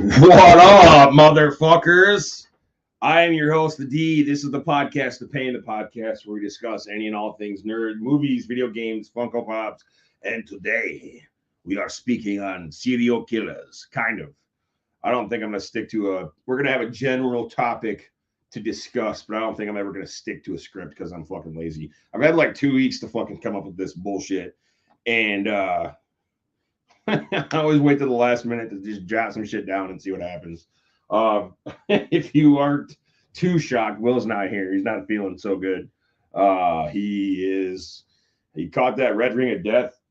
What up, motherfuckers? I am your host, the D. This is the podcast, The Pain, the podcast where we discuss any and all things nerd, movies, video games, Funko Pops, and today we are speaking on serial killers. Kind of. I don't think I'm going to stick to we're going to have a general topic to discuss, but I don't think I'm ever going to stick to a script because I'm fucking lazy. I've had like 2 weeks to fucking come up with this bullshit. And, I always wait to the last minute to just jot some shit down and see what happens. If you aren't too shocked, Will's not here. He's not feeling so good. He caught that red ring of death,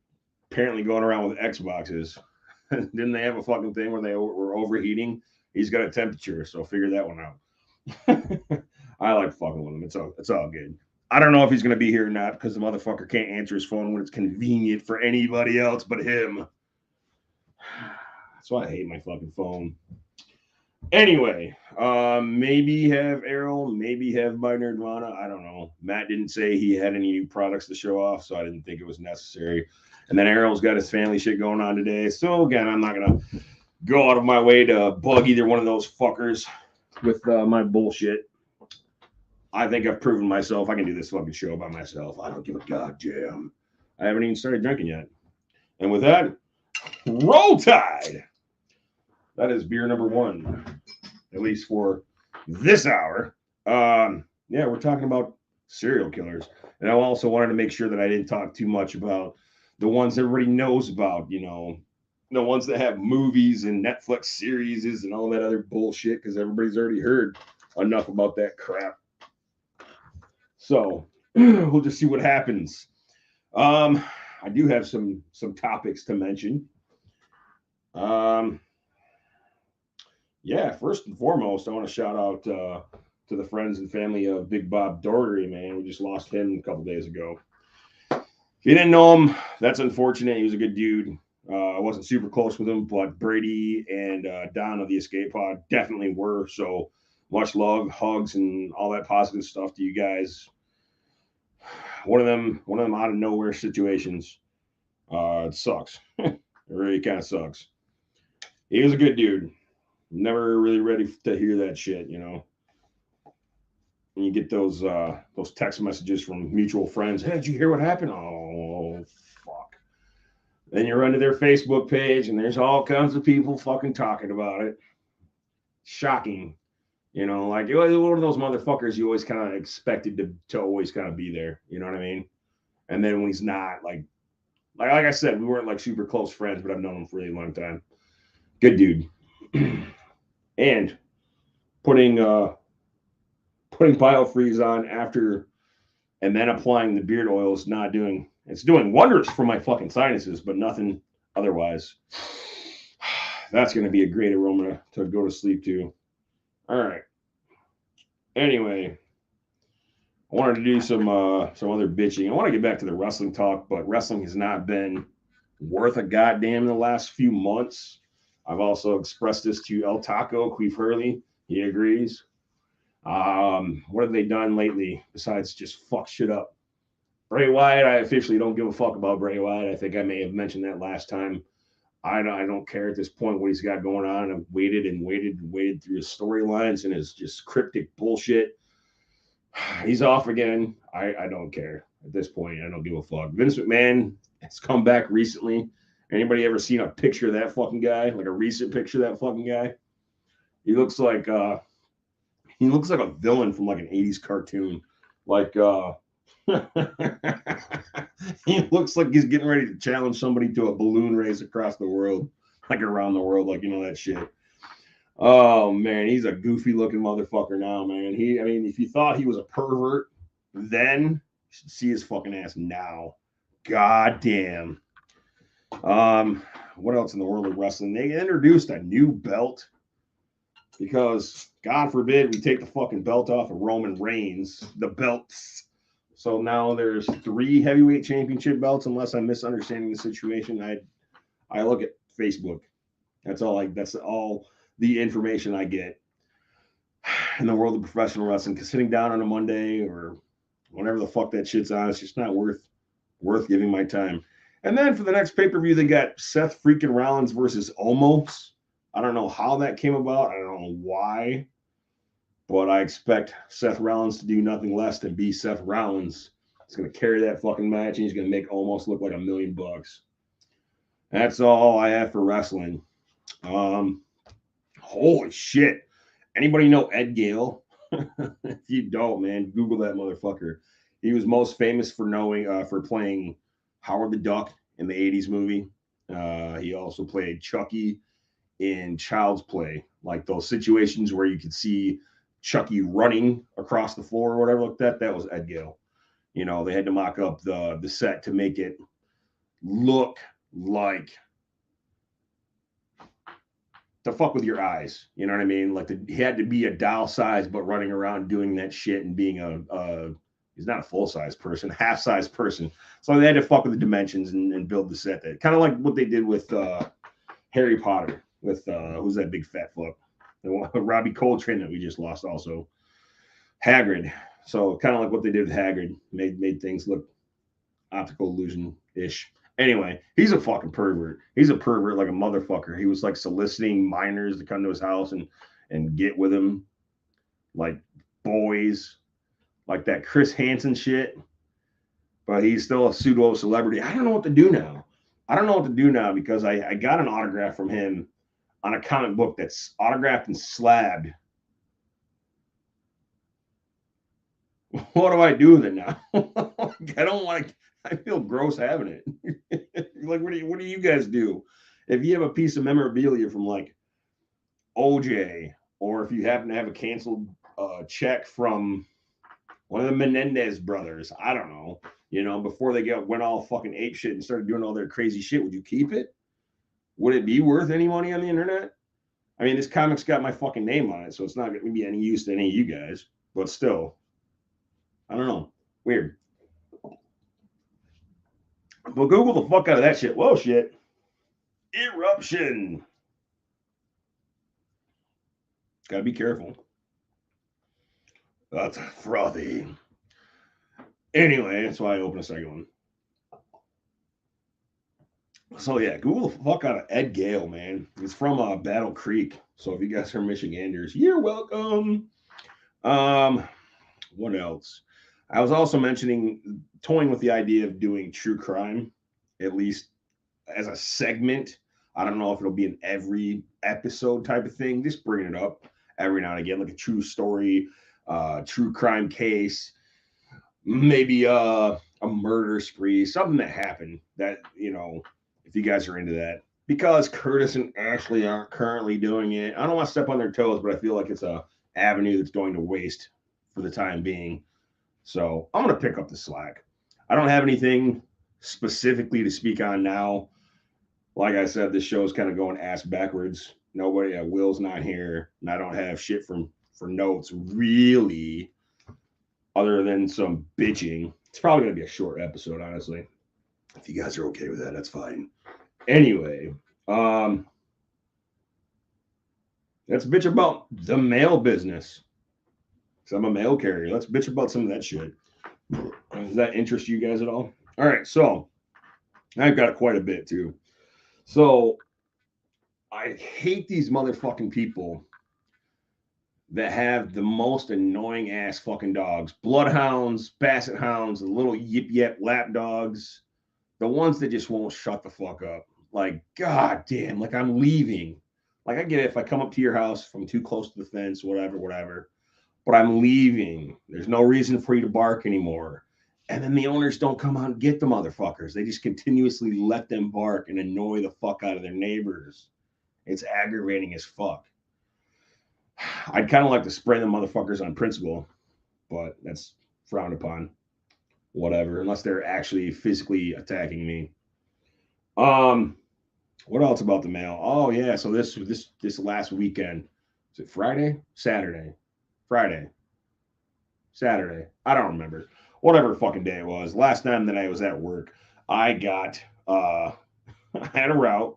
apparently going around with Xboxes. Didn't they have a fucking thing where they were overheating? He's got a temperature, so figure that one out. I like fucking with him. It's all good. I don't know if he's gonna be here or not because the motherfucker can't answer his phone when it's convenient for anybody else but him. That's why I hate my fucking phone. Anyway, maybe have Erroll, maybe have my Nerdvana. I don't know. Matt didn't say he had any new products to show off, so I didn't think it was necessary. And then Errol's got his family shit going on today. So again, I'm not gonna go out of my way to bug either one of those fuckers with my bullshit. I think I've proven myself. I can do this fucking show by myself. I don't give a goddamn. I haven't even started drinking yet. And with that, Roll Tide. That is beer number one, at least for this hour. Yeah, we're talking about serial killers. And I also wanted to make sure that I didn't talk too much about the ones everybody knows about, you know, the ones that have movies and Netflix series and all that other bullshit, because everybody's already heard enough about that crap. So we'll just see what happens. I do have some topics to mention. Yeah, first and foremost, I want to shout out to the friends and family of Big Bob Doherty, man. We just lost him a couple days ago. If you didn't know him, that's unfortunate. He was a good dude. I wasn't super close with him, but Brady and Don of the Escape Pod definitely were. So much love, hugs, and all that positive stuff to you guys. One of them out of nowhere situations. It sucks. It really kind of sucks. He was a good dude. Never really ready to hear that shit, you know. And you get those text messages from mutual friends. Hey, did you hear what happened? Oh, fuck. Then you run to their Facebook page, and there's all kinds of people fucking talking about it. Shocking. You know, like it was one of those motherfuckers you always kind of expected to always kind of be there. You know what I mean? And then when he's not, like I said, we weren't like super close friends, but I've known him for a really long time. Good dude. And putting biofreeze on after and then applying the beard oil is it's doing wonders for my fucking sinuses, but nothing otherwise. That's going to be a great aroma to go to sleep to. All right. Anyway, I wanted to do some other bitching. I want to get back to the wrestling talk, but wrestling has not been worth a goddamn in the last few months. I've also expressed this to El Taco, Queef Hurley. He agrees. What have they done lately besides just fuck shit up? Bray Wyatt, I officially don't give a fuck about Bray Wyatt. I think I may have mentioned that last time. I don't care at this point what he's got going on. I've waited through his storylines and his just cryptic bullshit. He's off again. I don't care at this point. I don't give a fuck. Vince McMahon has come back recently. Anybody ever seen a picture of that fucking guy? Like a recent picture of that fucking guy? He looks like a villain from like an 80s cartoon. Like he looks like he's getting ready to challenge somebody to a balloon race across the world, like around the world, like you know that shit. Oh man, he's a goofy looking motherfucker now, man. If you thought he was a pervert then, you should see his fucking ass now. God damn. What else in the world of wrestling? They introduced a new belt because God forbid we take the fucking belt off of Roman Reigns, the belts. So now there's 3 heavyweight championship belts, unless I'm misunderstanding the situation. I look at Facebook. That's all the information I get in the world of professional wrestling. Because sitting down on a Monday or whenever the fuck that shit's on, it's just not worth giving my time. And then for the next pay-per-view, they got Seth freaking Rollins versus Omos. I don't know how that came about. I don't know why, but I expect Seth Rollins to do nothing less than be Seth Rollins. He's going to carry that fucking match, and he's going to make almost look like $1 million. That's all I have for wrestling. Holy shit. Anybody know Ed Gale? If you don't, man, Google that motherfucker. He was most famous for for playing Howard the Duck in the 80s movie. He also played Chucky in Child's Play, like those situations where you could see Chucky running across the floor or whatever like that. That was Ed Gale. You know, they had to mock up the set to make it look like to fuck with your eyes. You know what I mean? Like he had to be a doll size, but running around doing that shit and being he's not a full size person, half size person. So they had to fuck with the dimensions and build the set. That kind of like what they did with Harry Potter with who's that big fat fuck? Robbie Coltrane that we just lost also. Hagrid. So kind of like what they did with Hagrid, made things look optical illusion-ish. Anyway, he's a fucking pervert. He's a pervert like a motherfucker. He was like soliciting minors to come to his house and get with him, like boys, like that Chris Hansen shit. But he's still a pseudo celebrity. I don't know what to do now. I don't know what to do now because I got an autograph from him on a comic book that's autographed and slabbed. What do I do with it now? I don't want to. I feel gross having it. Like, what do you guys do? If you have a piece of memorabilia from like OJ, or if you happen to have a canceled check from one of the Menendez brothers, I don't know. You know, before they went all fucking ape shit and started doing all their crazy shit, would you keep it? Would it be worth any money on the internet? I mean, this comic's got my fucking name on it, so it's not going to be any use to any of you guys. But still, I don't know. Weird. But Google the fuck out of that shit. Whoa, shit. Eruption. Gotta be careful. That's frothy. Anyway, that's why I opened a second one. So yeah, Google the fuck out of Ed Gale, man. He's from Battle Creek. So if you guys are Michiganders, you're welcome. What else? I was also toying with the idea of doing true crime, at least as a segment. I don't know if it'll be an every episode type of thing. Just bringing it up every now and again, like a true story, true crime case, maybe a murder spree, something that happened that, you know, if you guys are into that. Because Curtis and Ashley aren't currently doing it. I don't want to step on their toes, but I feel like it's a avenue that's going to waste for the time being. So I'm going to pick up the slack. I don't have anything specifically to speak on now. Like I said, this show's kind of going ass backwards. Nobody, Will's not here, and I don't have shit for notes really, other than some bitching. It's probably going to be a short episode, honestly. If you guys are okay with that, that's fine. Anyway, let's bitch about the mail business. Because I'm a mail carrier. Let's bitch about some of that shit. Does that interest you guys at all? All right, so I've got quite a bit too. So I hate these motherfucking people that have the most annoying ass fucking dogs. Bloodhounds, basset hounds, the little yip yip lap dogs. The ones that just won't shut the fuck up. Like, god damn, like I'm leaving. Like I get it if I come up to your house, if I'm too close to the fence, whatever. But I'm leaving. There's no reason for you to bark anymore. And then the owners don't come out and get the motherfuckers. They just continuously let them bark and annoy the fuck out of their neighbors. It's aggravating as fuck. I'd kind of like to spray the motherfuckers on principle, but that's frowned upon. Whatever, unless they're actually physically attacking me. What else about the mail? Oh yeah, so this last weekend, is it Friday? Saturday. Friday. Saturday. I don't remember. Whatever fucking day it was. Last time that I was at work, I got I had a route,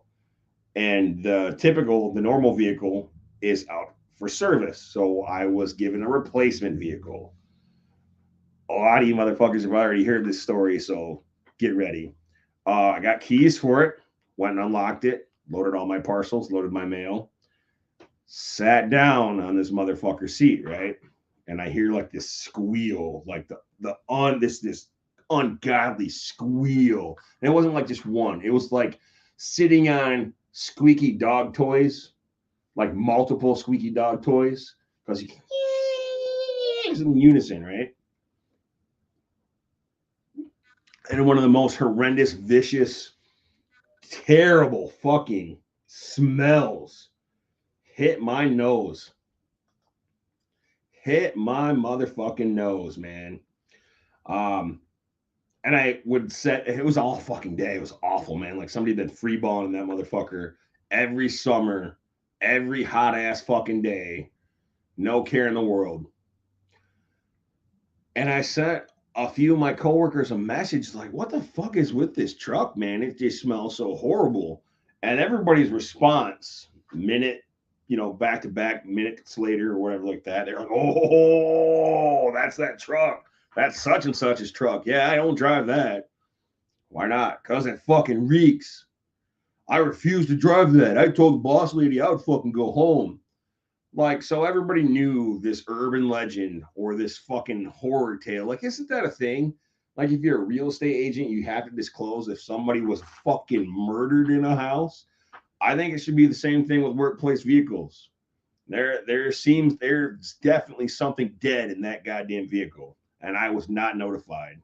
and the normal vehicle is out for service. So I was given a replacement vehicle. A lot of you motherfuckers have already heard this story, so get ready. I got keys for it, went and unlocked it, loaded all my parcels, loaded my mail. Sat down on this motherfucker seat, right? And I hear like this squeal, like this ungodly squeal. And it wasn't like just one. It was like sitting on squeaky dog toys, like multiple squeaky dog toys, because it's in unison, right? And one of the most horrendous, vicious, terrible fucking smells hit my nose. Hit my motherfucking nose, man. Um, and I would set it was all fucking day. It was awful, man. Like somebody been free balling that motherfucker every summer, every hot ass fucking day, no care in the world. And I sent a few of my coworkers a message like, "What the fuck is with this truck, man? It just smells so horrible." And everybody's response, minute, back to back, minutes later or whatever like that, they're like, "Oh, that's that truck. That's such and such's truck. Yeah, I don't drive that. Why not? Because it fucking reeks. I refuse to drive that. I told the boss lady I would fucking go home." Like, so everybody knew this urban legend or this fucking horror tale. Like, isn't that a thing? Like, if you're a real estate agent, you have to disclose if somebody was fucking murdered in a house. I think it should be the same thing with workplace vehicles. There's definitely something dead in that goddamn vehicle, and I was not notified.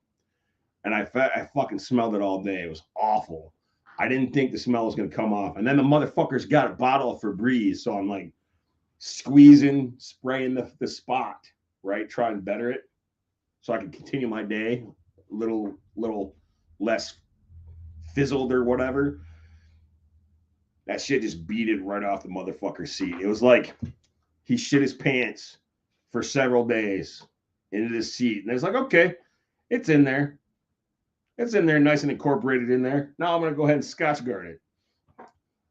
And I fucking smelled it all day. It was awful. I didn't think the smell was gonna come off, and then the motherfuckers got a bottle of Febreze, so I'm like squeezing, spraying the spot, right? Try and better it so I can continue my day little less fizzled or whatever. That shit just beat it right off the motherfucker's seat. It was like he shit his pants for several days into this seat. And it's like, okay, it's in there. It's in there nice and incorporated in there. Now I'm going to go ahead and scotch guard it.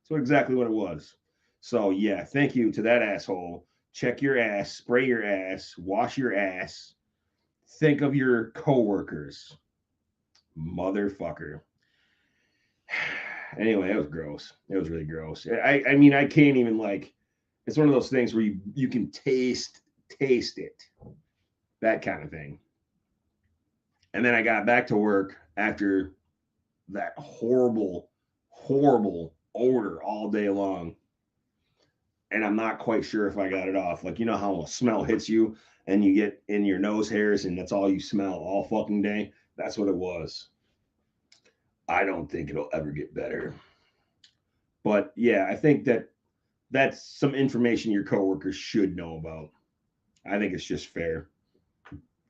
So exactly what it was. So yeah, thank you to that asshole. Check your ass, spray your ass, wash your ass. Think of your coworkers. Motherfucker. Anyway, it was gross. It was really gross. I mean, I can't even like. It's one of those things where you can taste it, that kind of thing. And then I got back to work after that horrible odor all day long, and I'm not quite sure if I got it off. Like, you know how a smell hits you and you get in your nose hairs and that's all you smell all fucking day? That's what it was. I don't think it'll ever get better. But yeah, I think that's some information your coworkers should know about. I think it's just fair.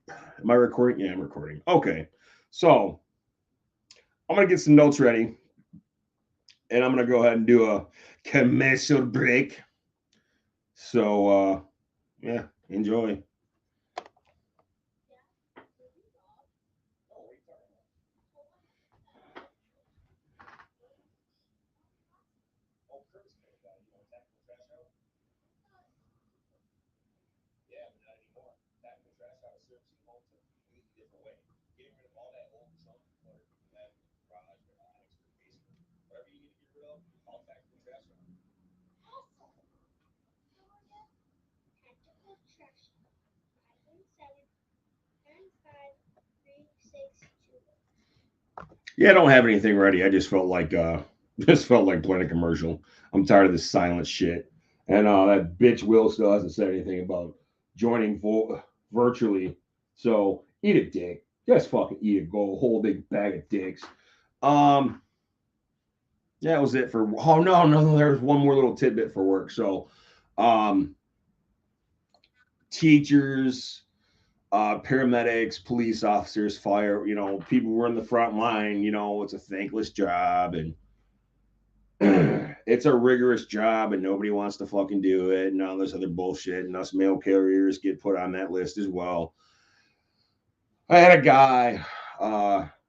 Am I recording? Yeah, I'm recording. Okay. So I'm going to get some notes ready and I'm going to go ahead and do a commercial break. So, yeah, enjoy. Yeah, I don't have anything ready. I just felt like playing a commercial. I'm tired of this silent shit. And that bitch Will still hasn't said anything about joining virtually. So eat a dick. Just fucking eat a whole big bag of dicks. Um, yeah, that was it for. Oh no, there's one more little tidbit for work. So, um, teachers, paramedics, police officers, fire, people who are in the front line, it's a thankless job and it's a rigorous job and nobody wants to fucking do it and all this other bullshit. And us mail carriers get put on that list as well. I had a guy,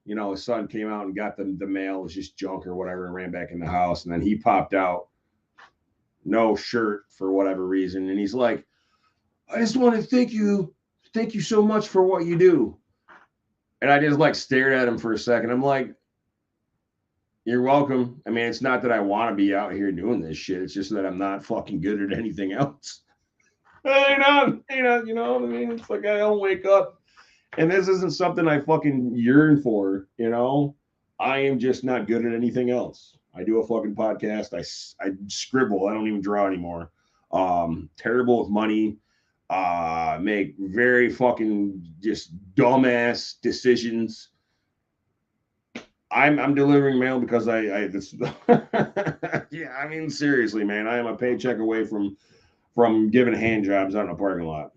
his son came out and got the mail, it was just junk or whatever, and ran back in the house. And then he popped out, no shirt for whatever reason. And he's like, I just want to thank you. Thank you so much for what you do. And I just like stared at him for a second. I'm like, You're welcome. I mean, it's not that I want to be out here doing this shit. It's just that I'm not fucking good at anything else. You know what I mean? It's like I don't wake up, and this isn't something I fucking yearn for. You know, I am just not good at anything else. I do a fucking podcast. I scribble. I don't even draw anymore. Terrible with money. Make very fucking just dumbass decisions. I'm delivering mail because I this yeah, I mean seriously, man. I am a paycheck away from giving hand jobs out in a parking lot.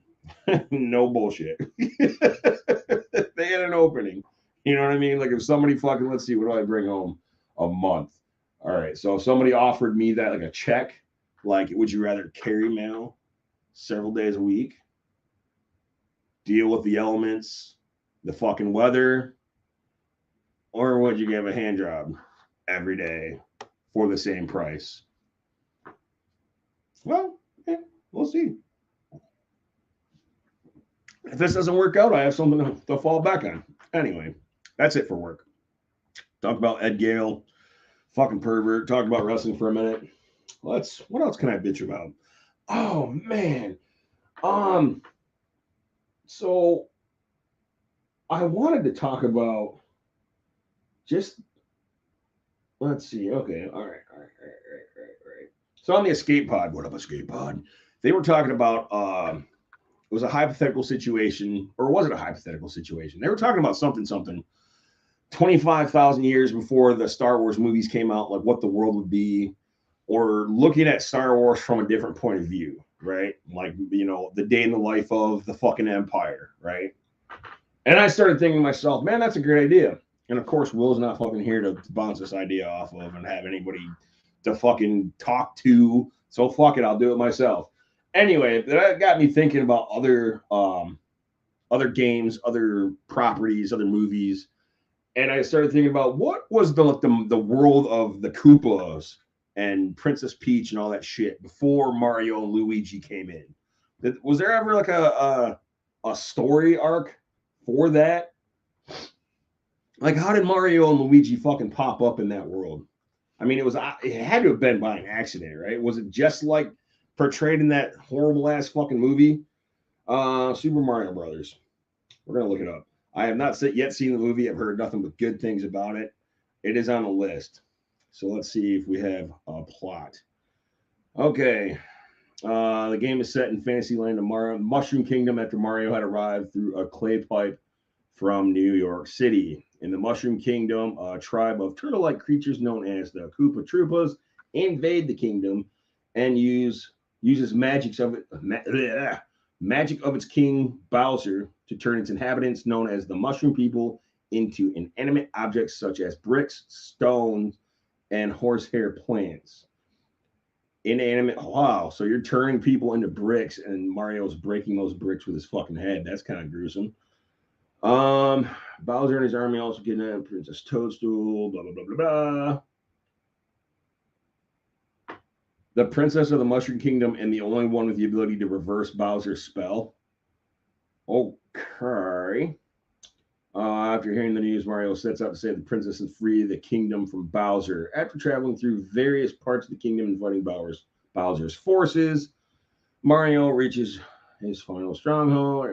No bullshit. They had an opening. You know what I mean? Like if somebody fucking, let's see, what do I bring home a month? All right. So if somebody offered me that like a check, like would you rather carry mail several days a week, deal with the elements, the fucking weather, or would you give a hand job every day for the same price? Well, yeah, we'll see. If this doesn't work out, I have something to fall back on. Anyway, that's it for work. Talk about Ed Gale, fucking pervert. Talk about wrestling for a minute. What else can I bitch about? Oh man. Um, so I wanted to talk about just let's see. Okay, all right. So on the escape pod, what up, escape pod? They were talking about it was a hypothetical situation, or was it a hypothetical situation? They were talking about something 25,000 years before the Star Wars movies came out, like what the world would be, or looking at Star Wars from a different point of view, right? Like, you know, the day in the life of the fucking Empire, right? And I started thinking to myself, man, that's a great idea. And of course, Will's not fucking here to bounce this idea off of and have anybody to fucking talk to. So fuck it, I'll do it myself. Anyway, that got me thinking about other games, other properties, other movies, and I started thinking about what was the world of the Koopas and Princess Peach and all that shit before Mario and Luigi came in. Was there ever like a story arc for that? Like, how did Mario and Luigi fucking pop up in that world? I mean, it had to have been by an accident, right? Was it just like portrayed in that horrible ass fucking movie, Super Mario Brothers? We're gonna look it up. I have not yet seen the movie. I've heard nothing but good things about it. It is on the list. So let's see if we have a plot. Okay. The game is set in Fantasyland of Mario, Mushroom Kingdom after Mario had arrived through a clay pipe from New York City. In the Mushroom Kingdom, a tribe of turtle-like creatures known as the Koopa Troopas invade the kingdom and uses magic of its king Bowser to turn its inhabitants, known as the Mushroom People, into inanimate objects such as bricks, stones, and horsehair plants. Inanimate. Wow. So you're turning people into bricks, and Mario's breaking those bricks with his fucking head. That's kind of gruesome. Bowser and his army also kidnapped Princess Toadstool. Blah blah blah blah blah. The princess of the Mushroom Kingdom and the only one with the ability to reverse Bowser's spell. Okay. After hearing the news, Mario sets out to save the princess and free the kingdom from Bowser. After traveling through various parts of the kingdom and fighting Bowser's forces, Mario reaches his final stronghold.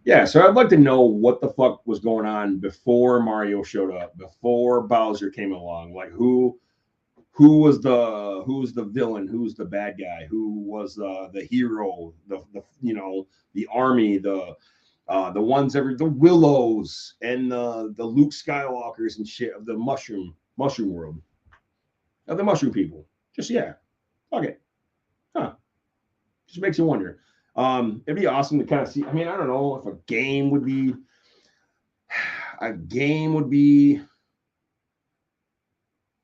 Yeah, so I'd like to know what the fuck was going on before Mario showed up, before Bowser came along. Like who was the villain, who's the bad guy, who was the hero, the you know the army, the Willows and the Luke Skywalkers and shit of the mushroom world of the mushroom people. Just yeah, fuck it, huh? Just makes you wonder. It'd be awesome to kind of see. I mean, I don't know if a game would be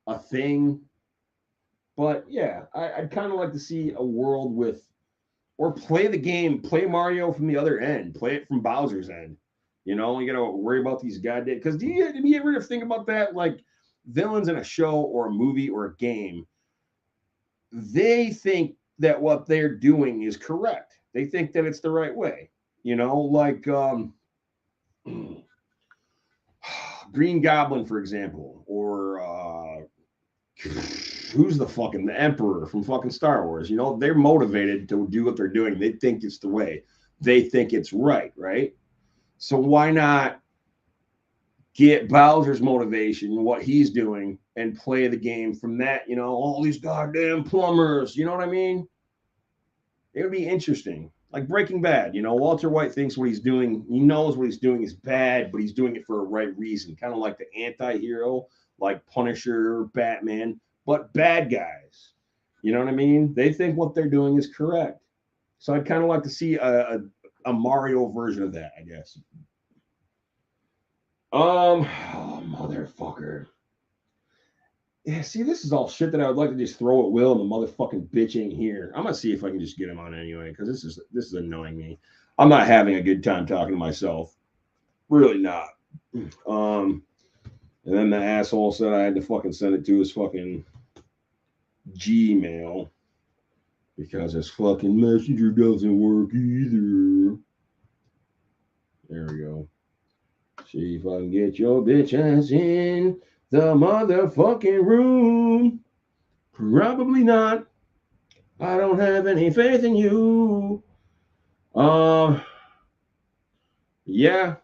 a thing. But yeah, I'd kind of like to see a world with, or play the game, play Mario from the other end, play it from Bowser's end. You know, you got to worry about these goddamn. Because do you ever think about that? Like villains in a show or a movie or a game, they think that what they're doing is correct. They think that it's the right way. You know, like Green Goblin, for example, or who's the Emperor from fucking Star Wars? You know, they're motivated to do what they're doing. They think it's the way. They think it's right, right? So why not get Bowser's motivation, what he's doing, and play the game from that? You know, all these goddamn plumbers. You know what I mean? It would be interesting. Like Breaking Bad, you know, Walter White thinks what he's doing, he knows what he's doing is bad, but he's doing it for a right reason. Kind of like the anti-hero, like Punisher, Batman, but bad guys. You know what I mean? They think what they're doing is correct. So I'd kind of like to see a Mario version of that, I guess. Oh, motherfucker. Yeah, see, this is all shit that I would like to just throw at Will, and the motherfucking bitch ain't here. I'm gonna see if I can just get him on anyway, because this is annoying me. I'm not having a good time talking to myself. Really not. And then the asshole said I had to fucking send it to his fucking Gmail because his fucking messenger doesn't work either. There we go. See if I can get your bitch ass in the motherfucking room. Probably not. I don't have any faith in you. Yeah,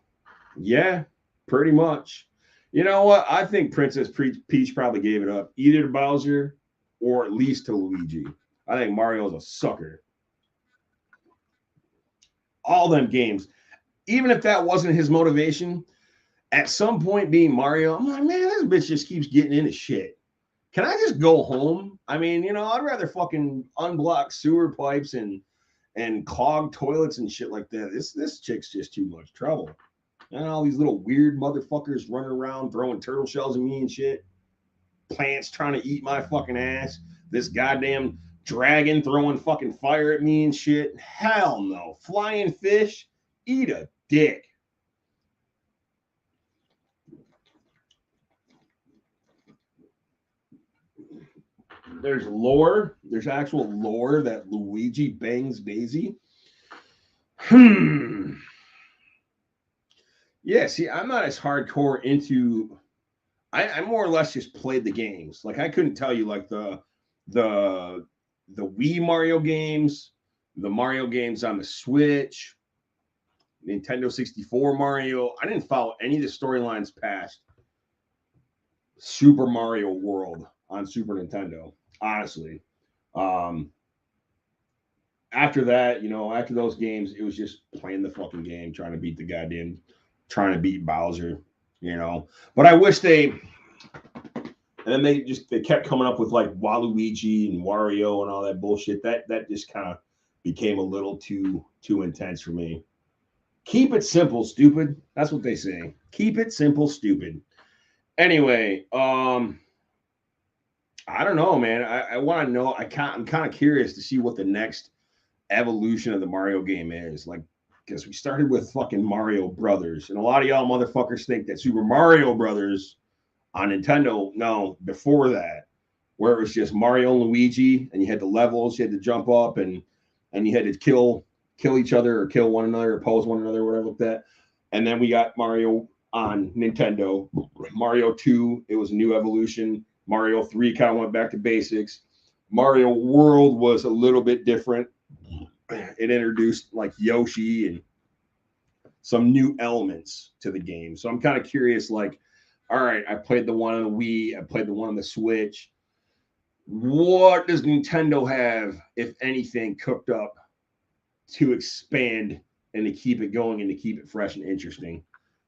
pretty much. You know what? I think Princess Peach probably gave it up either to Bowser or at least to Luigi. I think Mario's a sucker. All them games, even if that wasn't his motivation, at some point being Mario, I'm like, man, this bitch just keeps getting into shit. Can I just go home? I mean, you know, I'd rather fucking unblock sewer pipes and clog toilets and shit like that. This chick's just too much trouble. And all these little weird motherfuckers running around throwing turtle shells at me and shit. Plants trying to eat my fucking ass. This goddamn dragon throwing fucking fire at me and shit. Hell no. Flying fish, eat a dick. There's lore. There's actual lore that Luigi bangs Daisy. Yeah, see, I'm not as hardcore into. I more or less just played the games. Like I couldn't tell you like the Wii Mario games, the Mario games on the Switch, Nintendo 64 Mario. I didn't follow any of the storylines past Super Mario World on Super Nintendo. Honestly, after that, you know, after those games, it was just playing the fucking game, trying to beat Bowser, you know. But I wish and then they kept coming up with like Waluigi and Wario and all that bullshit. That just kind of became a little too intense for me. Keep it simple, stupid. That's what they say. Keep it simple, stupid. Anyway, I don't know, man. I want to know. I'm kind of curious to see what the next evolution of the Mario game is. Like, because we started with fucking Mario Brothers, and a lot of y'all motherfuckers think that Super Mario Brothers on Nintendo, no, before that, where it was just Mario and Luigi, and you had the levels, you had to jump up, and you had to kill each other or kill one another or pose one another, or whatever like that. And then we got Mario on Nintendo. Mario 2, it was a new evolution. Mario 3 kind of went back to basics. Mario World was a little bit different. It introduced like Yoshi and some new elements to the game. So I'm kind of curious, like, all right, I played the one on the Wii, I played the one on the Switch. What does Nintendo have, if anything, cooked up to expand and to keep it going and to keep it fresh and interesting?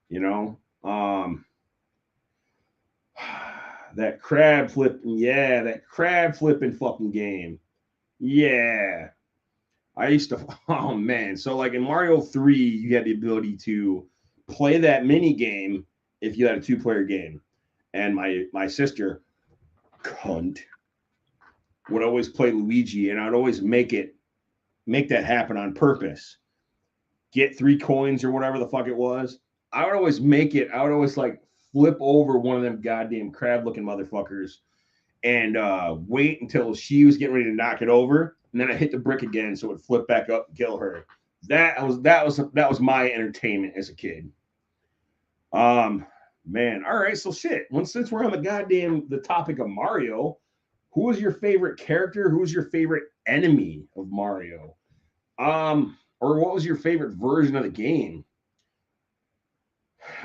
You know? That crab flipping fucking game. Yeah. I used to, oh man. So like in Mario 3, you had the ability to play that mini game if you had a 2-player game. And my sister, cunt, would always play Luigi, and I'd always make that happen on purpose. Get 3 coins or whatever the fuck it was. I would always like flip over one of them goddamn crab looking motherfuckers and wait until she was getting ready to knock it over, and then I hit the brick again so it would flip back up and kill her. That was my entertainment as a kid. Man, all right, so shit. Since we're on the topic of Mario, who was your favorite character? Who was your favorite enemy of Mario? Or what was your favorite version of the game?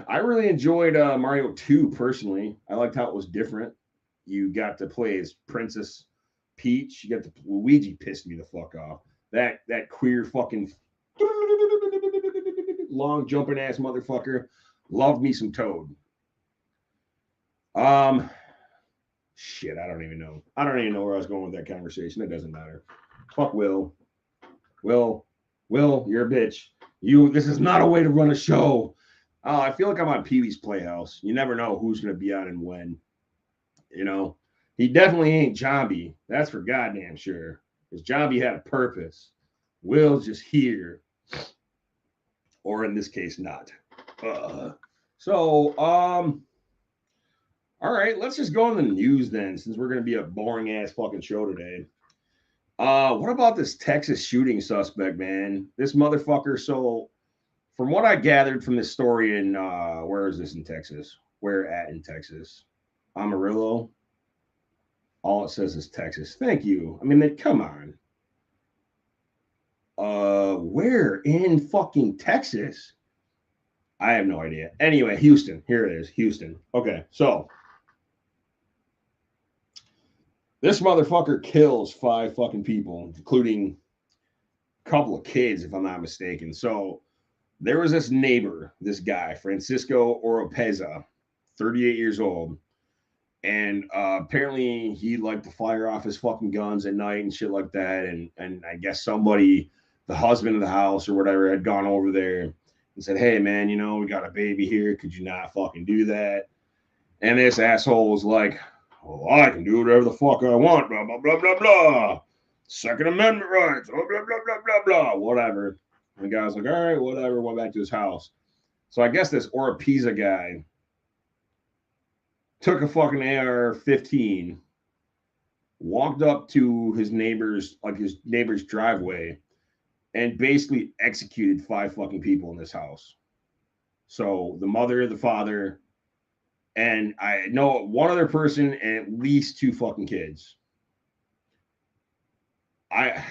I really enjoyed Mario 2 personally. I liked how it was different. You got to play as Princess Peach. You got to Luigi pissed me the fuck off. That queer fucking long jumping ass motherfucker loved me some Toad. Um, shit, I don't even know. I don't even know where I was going with that conversation. It doesn't matter. Fuck Will. Will, Will, you're a bitch. This is not a way to run a show. Oh, I feel like I'm on Pee Wee's Playhouse. You never know who's going to be on and when. You know, he definitely ain't Jambi. That's for goddamn sure. Because Jambi had a purpose. Will's just here. Or in this case, not. All right, let's just go on the news then, since we're going to be a boring ass fucking show today. What about this Texas shooting suspect, man? This motherfucker. So, from what I gathered from this story in where is this in Texas? Where at in Texas? Amarillo. All it says is Texas. Thank you. I mean, come on. Where in fucking Texas? I have no idea. Anyway, Houston. Here it is. Houston. Okay, so this motherfucker kills 5 fucking people, including a couple of kids, if I'm not mistaken. So there was this neighbor, this guy, Francisco Oropeza, 38 years old. And apparently he liked to fire off his fucking guns at night and shit like that. And I guess somebody, the husband of the house or whatever, had gone over there and said, hey, man, we got a baby here. Could you not fucking do that? And this asshole was like, well, I can do whatever the fuck I want, blah, blah, blah, blah, blah. Second Amendment rights, blah, blah, blah, blah, blah, blah, whatever. And the guy was like, all right, whatever, went back to his house. So I guess this Oropeza guy took a fucking AR-15, walked up to his neighbor's driveway, and basically executed 5 fucking people in this house. So the mother, the father, and I know one other person and at least 2 fucking kids. That's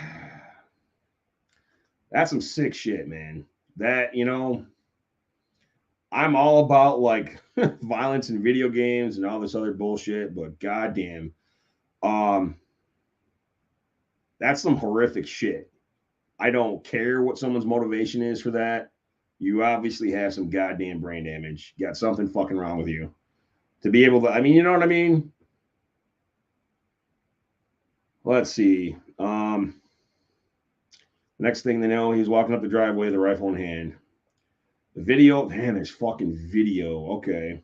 some sick shit, man. That, I'm all about like violence in video games and all this other bullshit, but goddamn, that's some horrific shit. I don't care what someone's motivation is for that. You obviously have some goddamn brain damage. You got something fucking wrong with you. To be able to, I mean, you know what I mean? Let's see. Next thing they know, he's walking up the driveway, the rifle in hand. The video, man, there's fucking video. Okay.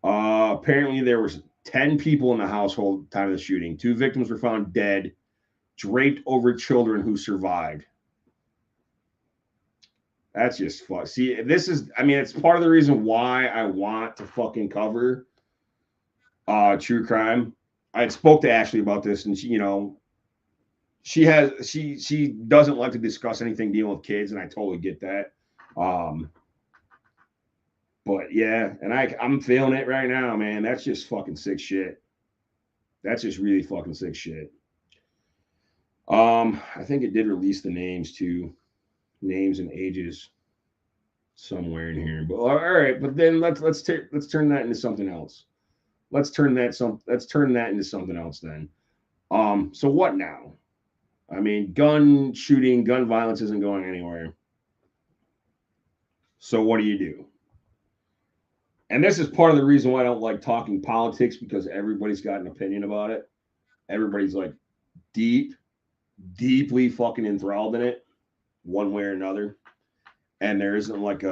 Apparently there was 10 people in the household at the time of the shooting. 2 victims were found dead, draped over children who survived. That's just fuck. See, this is, I mean, it's part of the reason why I want to fucking cover true crime. I spoke to Ashley about this, and she doesn't like to discuss anything dealing with kids, and I totally get that. But yeah, and I'm feeling it right now, man. That's just fucking sick shit. That's just really fucking sick shit. I think it did release the names too, names and ages somewhere in here. But all right, but then let's turn that into something else. Let's turn that into something else then. So what now? I mean, gun shooting, gun violence isn't going anywhere. So what do you do? And this is part of the reason why I don't like talking politics, because everybody's got an opinion about it. Everybody's like deeply fucking enthralled in it, one way or another. And there isn't like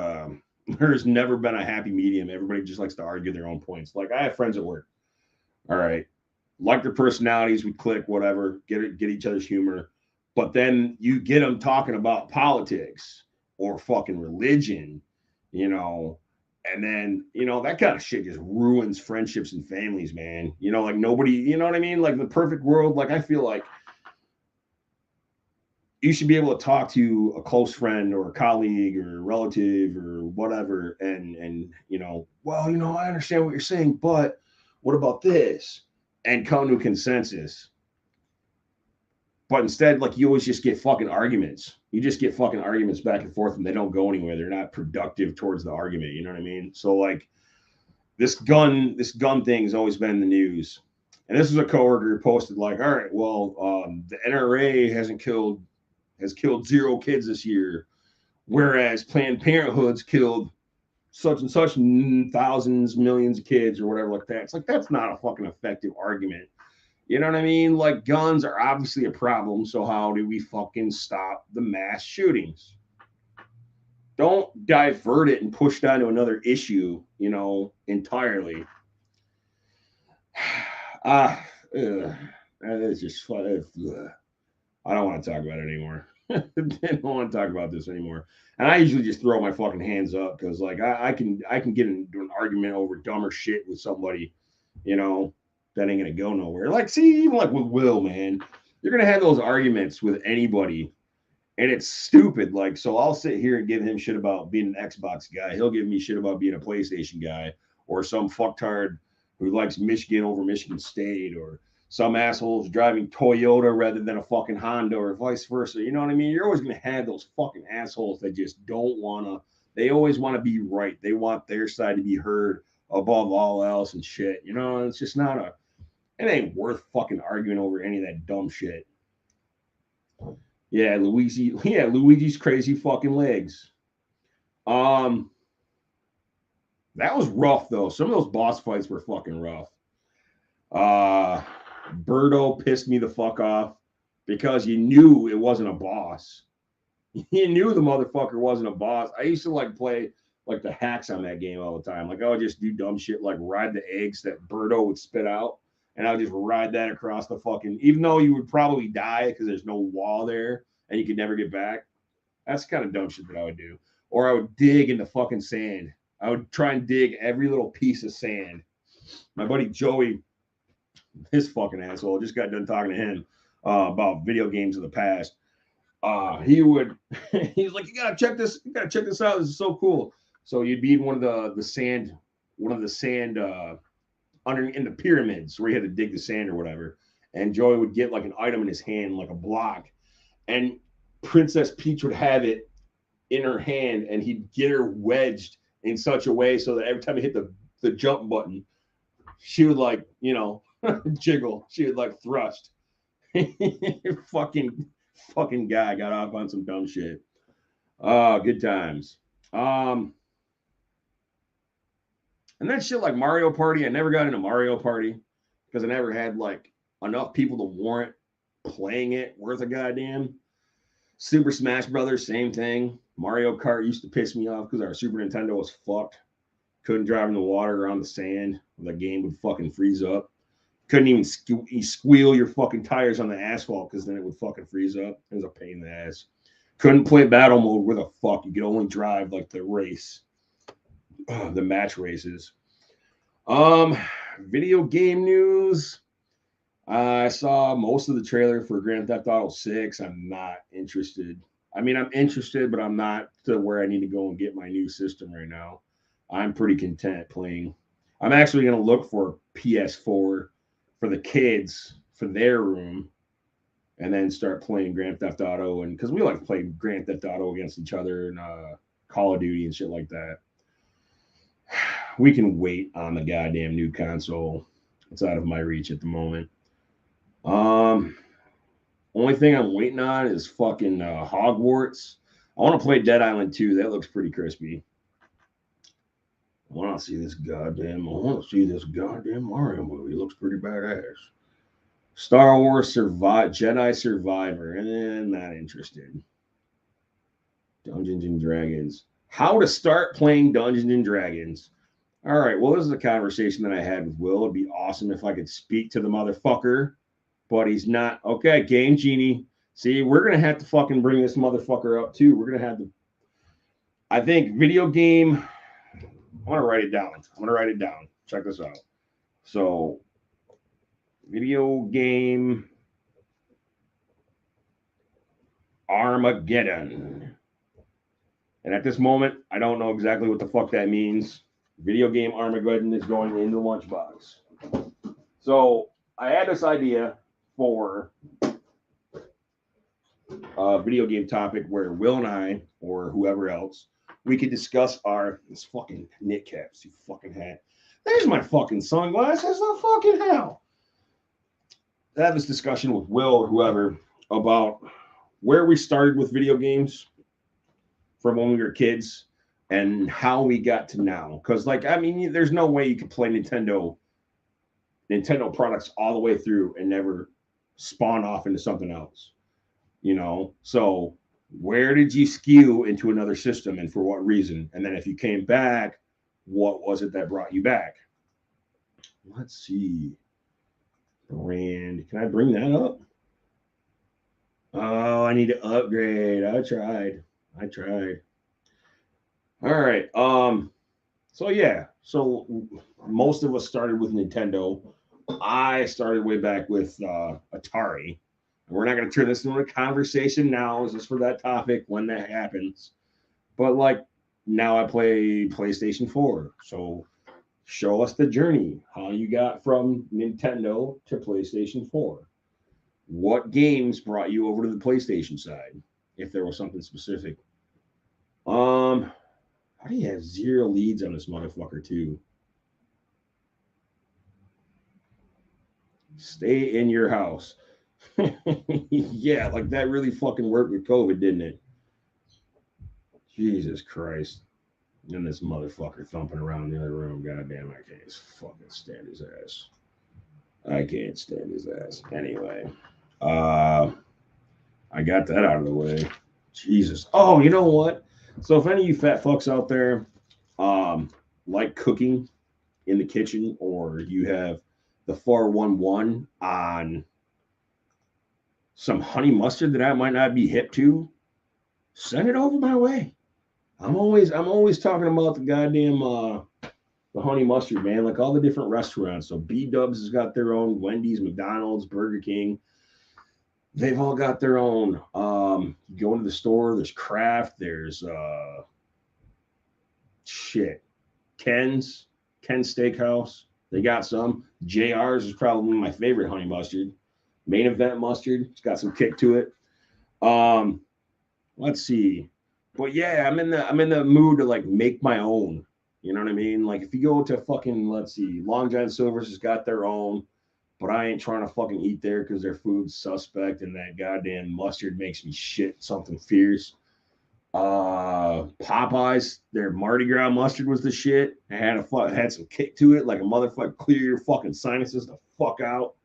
there's never been a happy medium. Everybody just likes to argue their own points. Like I have friends at work. All right. Like their personalities, we click, whatever, get each other's humor. But then you get them talking about politics or fucking religion, and then, that kind of shit just ruins friendships and families, man. Like nobody, you know what I mean? Like the perfect world, like I feel like you should be able to talk to a close friend or a colleague or relative or whatever, and well, I understand what you're saying, but what about this? And come to a consensus. But instead, like, you always just get fucking arguments. You just get fucking arguments back and forth, and they don't go anywhere. They're not productive towards the argument. You know what I mean? So like this gun thing has always been in the news. And this was a coworker who posted like, all right, well, the NRA has killed 0 kids this year, whereas Planned Parenthood's killed such and such thousands, millions of kids or whatever like that. It's like, that's not a fucking effective argument. You know what I mean? Like, guns are obviously a problem. So how do we fucking stop the mass shootings? Don't divert it and push down to another issue, entirely. It's just fun. I don't want to talk about it anymore. I don't want to talk about this anymore. And I usually just throw my fucking hands up because, like, I can get into an argument over dumber shit with somebody, that ain't gonna go nowhere. Like, see, even like with Will, man, you're gonna have those arguments with anybody, and it's stupid. Like, so I'll sit here and give him shit about being an Xbox guy. He'll give me shit about being a PlayStation guy, or some fucktard who likes Michigan over Michigan State, or some assholes driving Toyota rather than a fucking Honda, or vice versa. You know what I mean? You're always gonna have those fucking assholes that just don't wanna. They always want to be right. They want their side to be heard above all else and shit. It's just not a. It ain't worth fucking arguing over any of that dumb shit. Yeah, Luigi's crazy fucking legs. That was rough though. Some of those boss fights were fucking rough. Birdo pissed me the fuck off because you knew it wasn't a boss. You knew the motherfucker wasn't a boss. I used to like play like the hacks on that game all the time. Like, I would just do dumb shit like ride the eggs that Birdo would spit out. And I would just ride that across the fucking, even though you would probably die because there's no wall there and you could never get back. That's the kind of dumb shit that I would do. Or I would dig in the fucking sand. I would try and dig every little piece of sand. My buddy Joey, his fucking asshole, just got done talking to him about video games of the past. He's like, you gotta check this out. This is so cool. So you'd be in one of the sand under in the pyramids where he had to dig the sand or whatever. And Joey would get like an item in his hand, like a block, and Princess Peach would have it in her hand, and he'd get her wedged in such a way so that every time he hit the jump button, she would like, jiggle. She would like thrust. fucking guy got off on some dumb shit. Good times. And then shit like Mario Party. I never got into Mario Party because I never had like enough people to warrant playing it worth a goddamn. Super Smash Brothers, same thing. Mario Kart used to piss me off because our Super Nintendo was fucked. Couldn't drive in the water or on the sand. The game would fucking freeze up. Couldn't even squeal your fucking tires on the asphalt because then it would fucking freeze up. It was a pain in the ass. Couldn't play battle mode where the fuck. You could only drive like the race. The match races. Video game news. I saw most of the trailer for Grand Theft Auto 6. I'm not interested. I mean, I'm interested, but I'm not to where I need to go and get my new system right now. I'm pretty content playing. I'm actually going to look for PS4 for the kids for their room and then start playing Grand Theft Auto. And because we like to play Grand Theft Auto against each other and Call of Duty and shit like that. We can wait on the goddamn new console. It's out of my reach at the moment. Only thing I'm waiting on is fucking Hogwarts. I want to play Dead Island 2. That looks pretty crispy. I want to see this goddamn Mario movie. It looks pretty badass. Star Wars Jedi Survivor. And not interested. Dungeons and Dragons. How to start playing Dungeons and Dragons. All right, well, this is a conversation that I had with Will. It'd be awesome if I could speak to the motherfucker, but he's not. Okay, Game Genie. See, we're going to have to fucking bring this motherfucker up, too. We're going to have to. I think video game. I want to write it down. Check this out. So, video game Armageddon. And at this moment, I don't know exactly what the fuck that means. Video game Armageddon is going in the lunchbox. So I had this idea for a video game topic where Will and I, or whoever else, we could discuss this fucking knitcaps, you fucking hat. There's my fucking sunglasses, the fucking hell. I have this discussion with Will or whoever about where we started with video games from when we were kids and how we got to now. Because, like, I mean, there's no way you could play Nintendo products all the way through and never spawn off into something else. You know, so where did you skew into another system and for what reason? And then if you came back, what was it that brought you back? Let's see. Brand. Can I bring that up? Oh, I need to upgrade. I tried. All right. So yeah. So most of us started with Nintendo. I started way back with Atari. We're not going to turn this into a conversation now. Is this for that topic when that happens? But like now I play PlayStation 4. So show us the journey. How you got from Nintendo to PlayStation 4. What games brought you over to the PlayStation side? If there was something specific. How do you have 0 leads on this motherfucker too? Stay in your house. Yeah, like that really fucking worked with COVID, didn't it? Jesus Christ. And this motherfucker thumping around the other room. Goddamn, I can't fucking stand his ass. I can't stand his ass. Anyway, I got that out of the way. Jesus. Oh, you know what? So if any of you fat fucks out there like cooking in the kitchen, or you have the 411 on some honey mustard that I might not be hip to, send it over my way. I'm always talking about the goddamn the honey mustard, man. Like all the different restaurants. So B Dubs has got their own, Wendy's, McDonald's, Burger King. They've all got their own. You go into the store, there's Kraft, there's Ken's Steakhouse. They got some. JR's is probably my favorite honey mustard. Main Event mustard. It's got some kick to it. Let's see. But yeah, I'm in the mood to like make my own. You know what I mean? Like if you go to fucking, let's see, Long John Silver's has got their own, but I ain't trying to fucking eat there because their food's suspect and that goddamn mustard makes me shit something fierce. Popeyes, their Mardi Gras mustard was the shit. It had some kick to it, like a motherfucker. Clear your fucking sinuses the fuck out.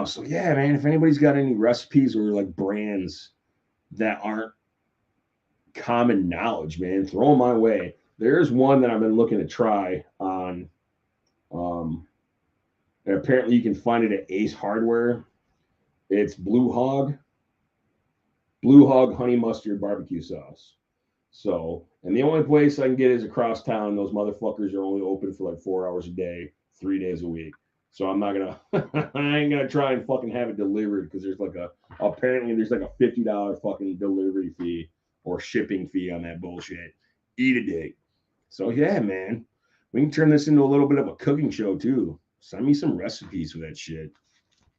So yeah, man, if anybody's got any recipes or like brands that aren't common knowledge, man, throw them my way. There's one that I've been looking to try on. And apparently you can find it at Ace Hardware. It's Blue Hog honey mustard barbecue sauce. So, and the only place I can get is across town. Those motherfuckers are only open for like 4 hours a day, 3 days a week. So I'm not gonna, I ain't gonna try and fucking have it delivered because apparently there's like a $50 fucking delivery fee or shipping fee on that bullshit. Eat a dick. So yeah, man, we can turn this into a little bit of a cooking show too. Send me some recipes for that shit.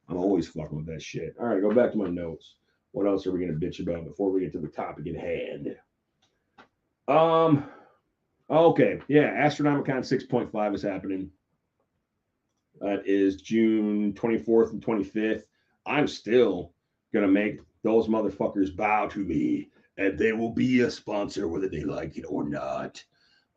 I'm always fucking with that shit. All right, go back to my notes. What else are we gonna bitch about before we get to the topic at hand? Okay, yeah, Astronomicon 6.5 is happening. That is June 24th and 25th. I'm still gonna make those motherfuckers bow to me, and they will be a sponsor whether they like it or not.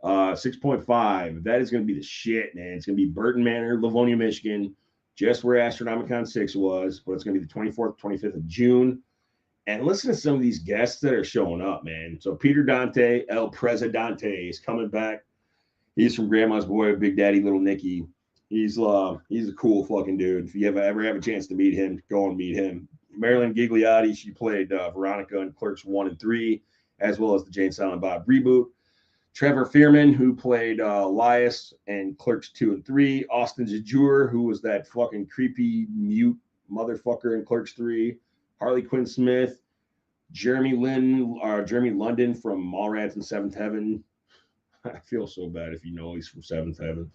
6.5, that is gonna be the shit, man. It's gonna be Burton Manor, Livonia, Michigan, just where Astronomicon 6 was, but it's gonna be the 24th, 25th of June. And listen to some of these guests that are showing up, man. So Peter Dante, El Presidente, is coming back. He's from Grandma's Boy, Big Daddy, Little Nicky. He's a cool fucking dude. If you ever have a chance to meet him, go and meet him. Marilyn Gigliotti, she played Veronica in Clerks 1 and 3, as well as the Jane Silent Bob reboot. Trevor Fearman, who played Elias in Clerks 2 and 3. Austin Jajur, who was that fucking creepy mute motherfucker in Clerks 3. Harley Quinn Smith, Jeremy London from Mallrats and Seventh Heaven. I feel so bad if you know he's from Seventh Heaven.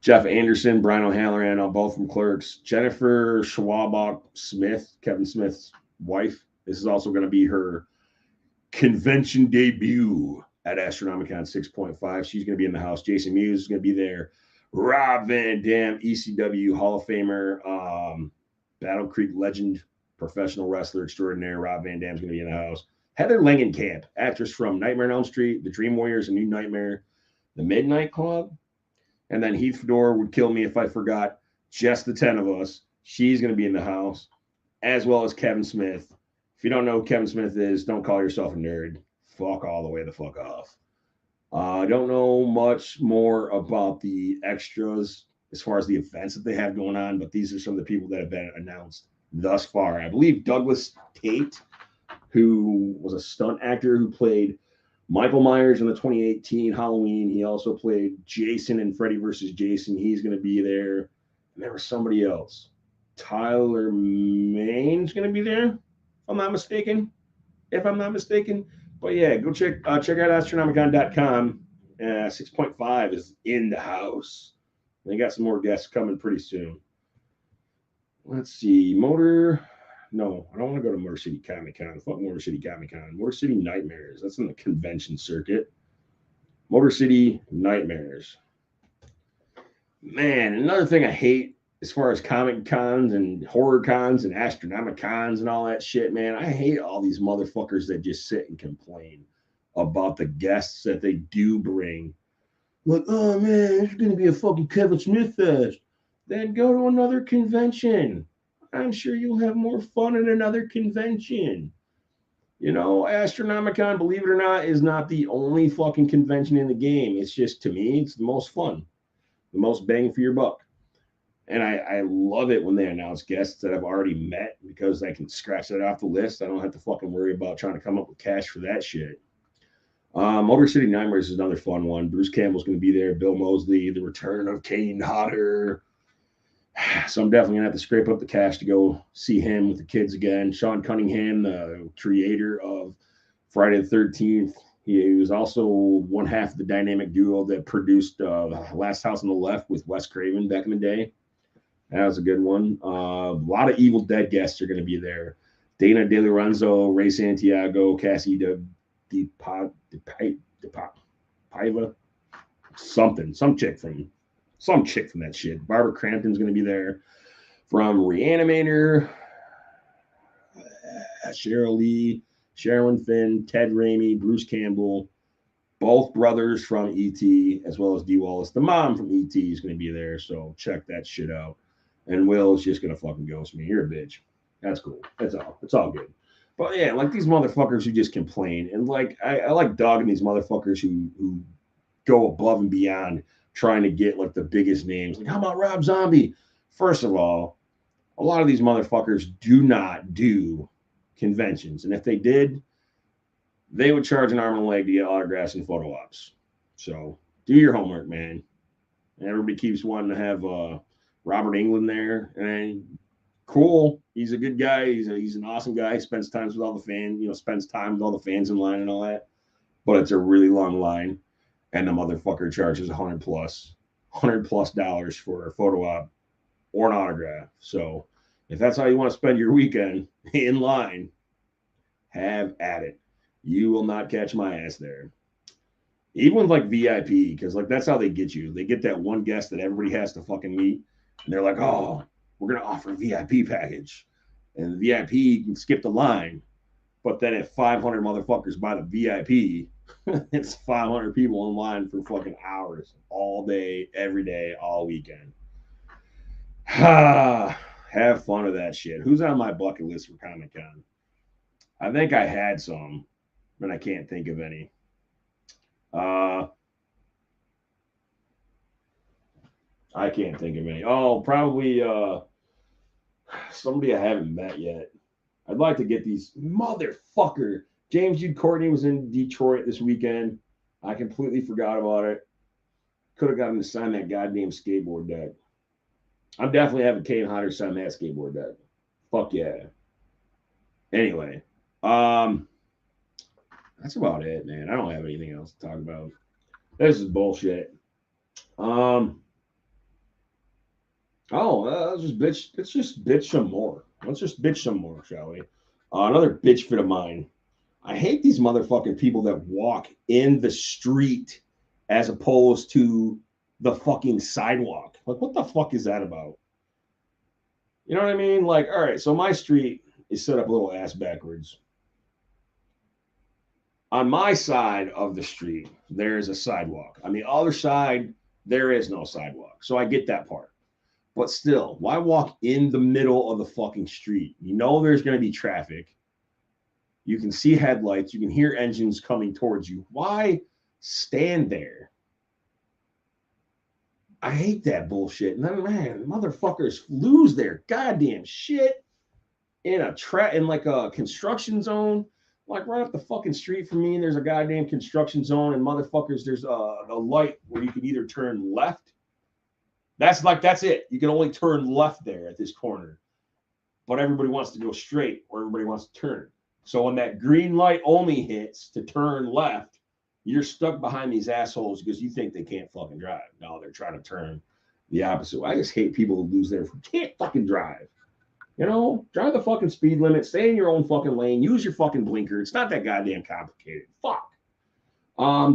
Jeff Anderson, Brian O'Halloran, both from Clerks. Jennifer Schwabach Smith, Kevin Smith's wife. This is also going to be her convention debut at Astronomicon 6.5. She's going to be in the house. Jason Mewes is going to be there. Rob Van Dam, ECW Hall of Famer, Battle Creek legend, professional wrestler extraordinaire. Rob Van Dam's going to be in the house. Heather Langenkamp, actress from Nightmare on Elm Street, The Dream Warriors, A New Nightmare, The Midnight Club. And then Heath Fedor would kill me if I forgot just the 10 of us. She's going to be in the house, as well as Kevin Smith. If you don't know who Kevin Smith is, don't call yourself a nerd. Fuck all the way the fuck off. I don't know much more about the extras as far as the events that they have going on, but these are some of the people that have been announced thus far. I believe Douglas Tate, who was a stunt actor who played Michael Myers in the 2018 Halloween. He also played Jason in Freddy vs. Jason. He's going to be there. And there was somebody else. Tyler Maine's going to be there, if I'm not mistaken. But yeah, go check out Astronomicon.com. 6.5 is in the house. They got some more guests coming pretty soon. Let's see. No, I don't want to go to Motor City Comic Con. Fuck Motor City Comic Con. Motor City Nightmares. That's in the convention circuit. Motor City Nightmares. Man, another thing I hate as far as comic cons and horror cons and astronomicons and all that shit, man, I hate all these motherfuckers that just sit and complain about the guests that they do bring. Like, oh man, it's gonna be a fucking Kevin Smith fest. Then go to another convention. I'm sure you'll have more fun at another convention. You know, Astronomicon, believe it or not, is not the only fucking convention in the game. It's just, to me, it's the most fun, the most bang for your buck. And I love it when they announce guests that I've already met because I can scratch that off the list. I don't have to fucking worry about trying to come up with cash for that shit. Motor City Nightmares is another fun one. Bruce Campbell's going to be there. Bill Moseley, the return of Kane Hodder. So I'm definitely going to have to scrape up the cash to go see him with the kids again. Sean Cunningham, the creator of Friday the 13th. He was also one half of the dynamic duo that produced Last House on the Left with Wes Craven back in the day. That was a good one. A lot of Evil Dead guests are going to be there. Dana De Lorenzo, Ray Santiago, Cassie DePaiva, some chick from that shit. Barbara Crampton's going to be there. From Reanimator, Cheryl Lee, Sherilyn Finn, Ted Raimi, Bruce Campbell, both brothers from E.T., as well as Dee Wallace. The mom from E.T. is going to be there, so check that shit out. And Will's just going to fucking ghost me. You're a bitch. That's cool. That's all. It's all good. But yeah, like these motherfuckers who just complain. And like, I like dogging these motherfuckers who go above and beyond trying to get like the biggest names. Like, how about Rob Zombie? First of all, a lot of these motherfuckers do not do conventions. And if they did, they would charge an arm and a leg to get autographs and photo ops. So do your homework, man. And everybody keeps wanting to have Robert Englund there. And cool. He's a good guy. He's an awesome guy. He spends time with all the fans, spends time with all the fans in line and all that. But it's a really long line. And the motherfucker charges $100 plus for a photo op or an autograph. So if that's how you want to spend your weekend in line, have at it. You will not catch my ass there. Even with like VIP, because like that's how they get you. They get that one guest that everybody has to fucking meet. And they're like, oh, we're going to offer a VIP package. And the VIP can skip the line. But then if 500 motherfuckers buy the VIP, it's 500 people in line for fucking hours, all day, every day, all weekend. Have fun with that shit. Who's on my bucket list for Comic Con? I think I had some, but I can't think of any. I can't think of any. Oh, probably somebody I haven't met yet. I'd like to get these motherfucker. James Jude Courtney was in Detroit this weekend. I completely forgot about it. Could have got him to sign that goddamn skateboard deck. I'm definitely having Kane Hodder sign that skateboard deck. Fuck yeah. Anyway, That's about it, man. I don't have anything else to talk about. This is bullshit. Let's just bitch. Let's just bitch some more. Let's just bitch some more, shall we? Another bitch fit of mine. I hate these motherfucking people that walk in the street as opposed to the fucking sidewalk. Like, what the fuck is that about? You know what I mean? Like, all right, so my street is set up a little ass backwards. On my side of the street, there is a sidewalk. On the other side, there is no sidewalk. So I get that part. But still, why walk in the middle of the fucking street? You know there's going to be traffic. You can see headlights. You can hear engines coming towards you. Why stand there? I hate that bullshit. And then, man, motherfuckers lose their goddamn shit in like a construction zone. Like right up the fucking street from me, there's a goddamn construction zone, and motherfuckers, there's a light where you can either turn left. That's it. You can only turn left there at this corner. But everybody wants to go straight, or everybody wants to turn. So when that green light only hits to turn left, you're stuck behind these assholes because you think they can't fucking drive. No, they're trying to turn the opposite way. I just hate people who lose their can't fucking drive. You know, drive the fucking speed limit, stay in your own fucking lane, use your fucking blinker. It's not that goddamn complicated. Fuck.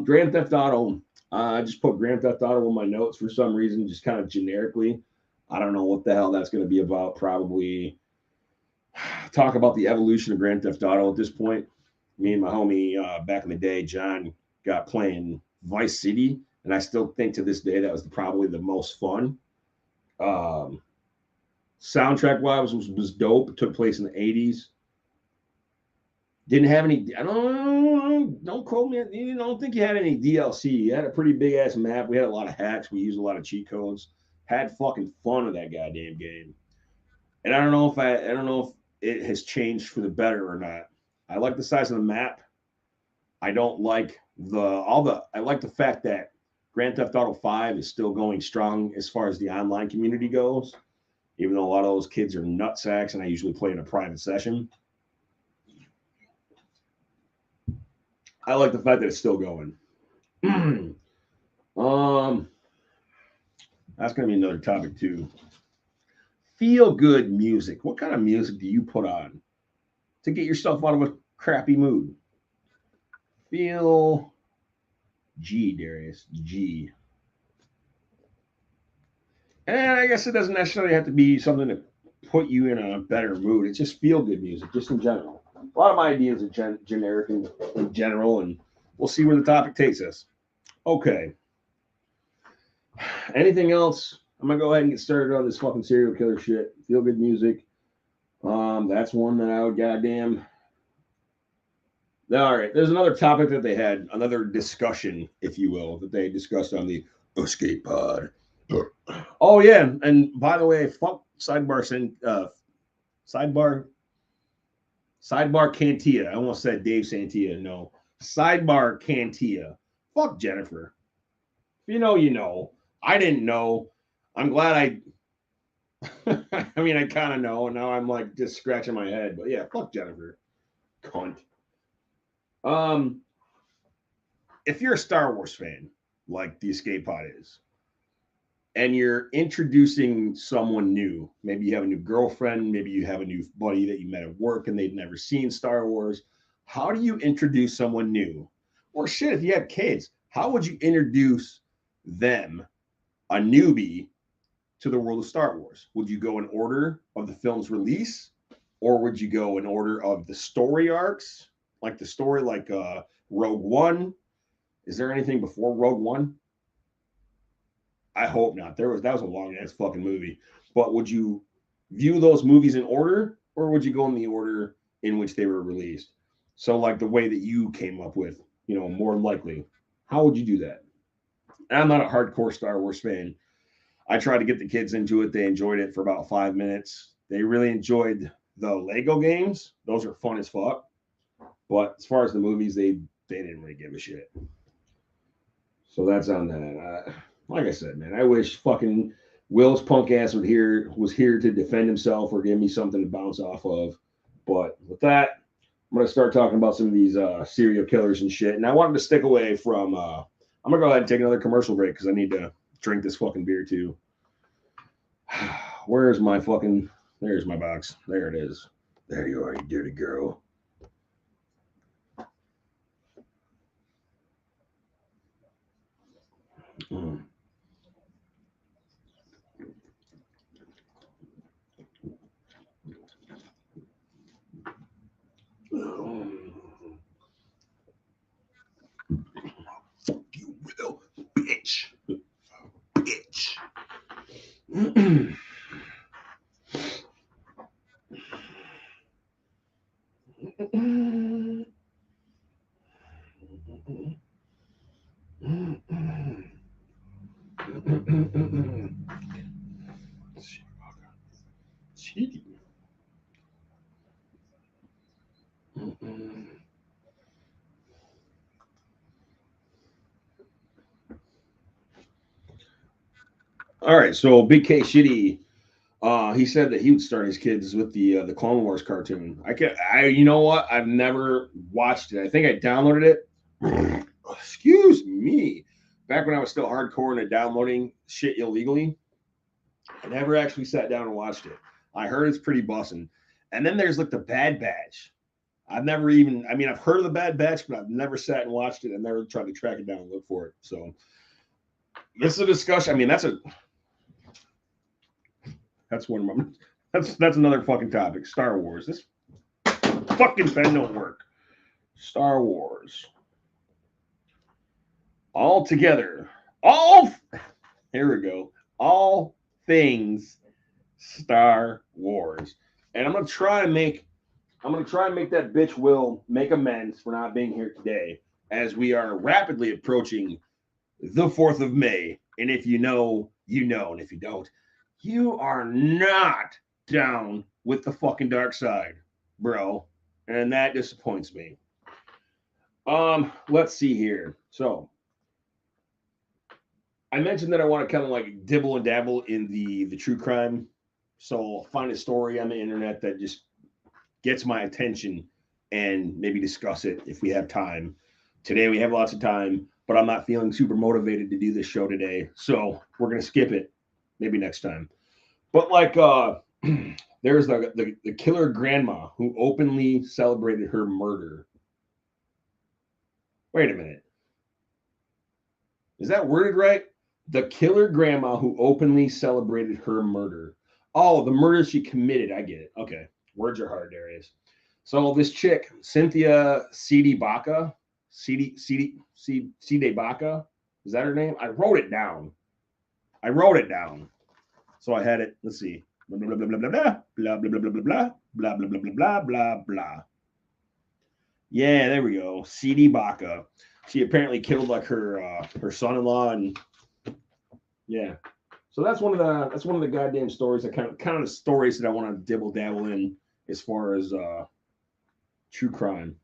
Grand Theft Auto. I just put Grand Theft Auto in my notes for some reason, just kind of generically. I don't know what the hell that's going to be about. Probably talk about the evolution of Grand Theft Auto at this point. Me and my homie back in the day, John, got playing Vice City, and I still think to this day that was probably the most fun. Soundtrack wise was dope. It took place in the 80s. Didn't have any. I don't quote me. I don't think you had any DLC. You had a pretty big ass map. We had a lot of hacks. We used a lot of cheat codes. Had fucking fun with that goddamn game. And I don't know if it has changed for the better or not. I like the size of the map. I don't like I like the fact that Grand Theft Auto 5 is still going strong as far as the online community goes, even though a lot of those kids are nutsacks and I usually play in a private session. I like the fact that it's still going. That's going to be another topic too. Feel good music. What kind of music do you put on to get yourself out of a crappy mood? Feel G, Darius. G. And I guess it doesn't necessarily have to be something to put you in a better mood. It's just feel good music, just in general. A lot of my ideas are generic in general, and we'll see where the topic takes us. Okay. Anything else? I'm gonna go ahead and get started on this fucking serial killer shit. Feel good music. That's one that I would goddamn. All right. There's another topic that they had, another discussion, if you will, that they discussed on the Escape Pod. Oh yeah, and by the way, fuck sidebar Cantia. I almost said Dave Santia. No, sidebar Cantia. Fuck Jennifer. If you know, you know. I didn't know. I'm glad I mean, I kind of know. Now I'm like just scratching my head. But yeah, fuck Jennifer. Cunt. If you're a Star Wars fan, like the Escape Pod is, and you're introducing someone new, maybe you have a new girlfriend, maybe you have a new buddy that you met at work and they've never seen Star Wars, how do you introduce someone new? Or shit, if you have kids, how would you introduce them, a newbie, to the world of Star Wars? Would you go in order of the film's release, or would you go in order of the story arcs, like the story like Rogue One? Is there anything before Rogue One? I hope not. That was a long ass fucking movie. But would you view those movies in order, or would you go in the order in which they were released? So like the way that you came up with, more likely. How would you do that? And I'm not a hardcore Star Wars fan. I tried to get the kids into it. They enjoyed it for about 5 minutes. They really enjoyed the Lego games. Those are fun as fuck. But as far as the movies, they didn't really give a shit. So that's on that. Like I said, man, I wish fucking Will's punk ass was here to defend himself or give me something to bounce off of. But with that, I'm gonna start talking about some of these serial killers and shit. And I wanted to stick away from. I'm gonna go ahead and take another commercial break because I need to drink this fucking beer too. Where's my fucking? There's my box. There it is. There you are, you dirty girl. Mm. Fuck you, Will, bitch, bitch. Cheating. All right, so Big K Shitty, he said that he would start his kids with the Clone Wars cartoon. You know what? I've never watched it. I think I downloaded it. Excuse me. Back when I was still hardcore and downloading shit illegally, I never actually sat down and watched it. I heard it's pretty bussin'. And then there's like the Bad Batch. I've never even, I mean, I've heard of the Bad Batch, but I've never sat and watched it. I've never tried to track it down and look for it. So this is a discussion. I mean, that's one of my, that's another fucking topic. Star Wars. This fucking pen don't work. Star Wars. All together. Here we go. All things Star Wars. And I'm gonna try and make that bitch Will make amends for not being here today, as we are rapidly approaching the 4th of May. And if you know, you know. And if you don't, you are not down with the fucking dark side, bro. And that disappoints me. Let's see here. So I mentioned that I want to kind of like dibble and dabble in the true crime. So I'll find a story on the internet that just gets my attention and maybe discuss it if we have time. Today we have lots of time, but I'm not feeling super motivated to do this show today. So we're gonna skip it. Maybe next time. But like there's the killer grandma who openly celebrated her murder. Wait a minute. Is that worded right? The killer grandma who openly celebrated her murder. Oh, the murder she committed. I get it. Okay. Words are hard, Darius. So this chick, Cynthia CD Baca, CD Baca, is that her name? I wrote it down. So I had it. Let's see. Blah blah blah blah blah blah blah blah blah blah blah blah blah blah blah blah blah blah. Yeah, there we go. CD Baca. She apparently killed like her son-in-law, and yeah. So that's one of the goddamn stories that kind of the stories that I want to dibble dabble in as far as true crime.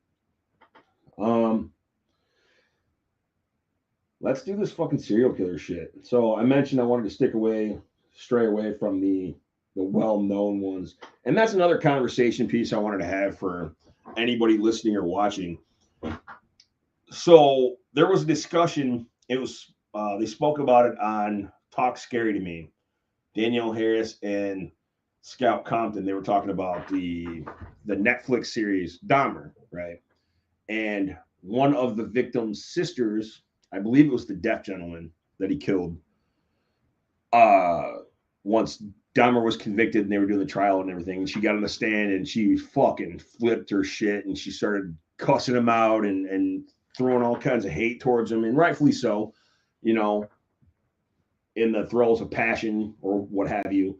Let's do this fucking serial killer shit. So I mentioned I wanted to stray away from the well-known ones, and that's another conversation piece I wanted to have for anybody listening or watching. So there was a discussion. It was they spoke about it on Talk Scary to Me. Danielle Harris and Scout Compton, they were talking about the Netflix series Dahmer, right? And one of the victim's sisters, I believe it was the deaf gentleman that he killed. Once Dahmer was convicted and they were doing the trial and everything, and she got on the stand and she fucking flipped her shit and she started cussing him out and throwing all kinds of hate towards him, and rightfully so, you know, in the throes of passion or what have you.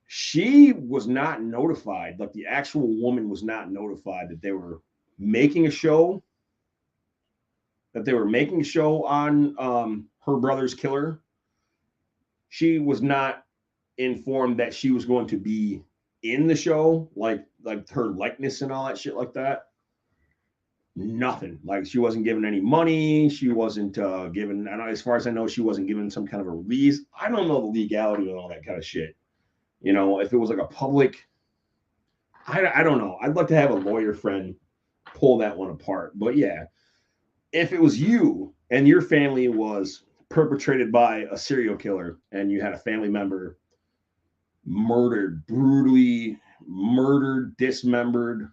She was not notified, like the actual woman was not notified that they were making a show, on her brother's killer. She was not informed that she was going to be in the show, like her likeness and all that shit like that. Nothing. Like she wasn't given any money. She wasn't given, and as far as I know, she wasn't given some kind of a release. I don't know the legality and all that kind of shit. You know, if it was like a public I don't know. I'd like to have a lawyer friend pull that one apart. But yeah, if it was you and your family was perpetrated by a serial killer and you had a family member murdered, brutally murdered, dismembered,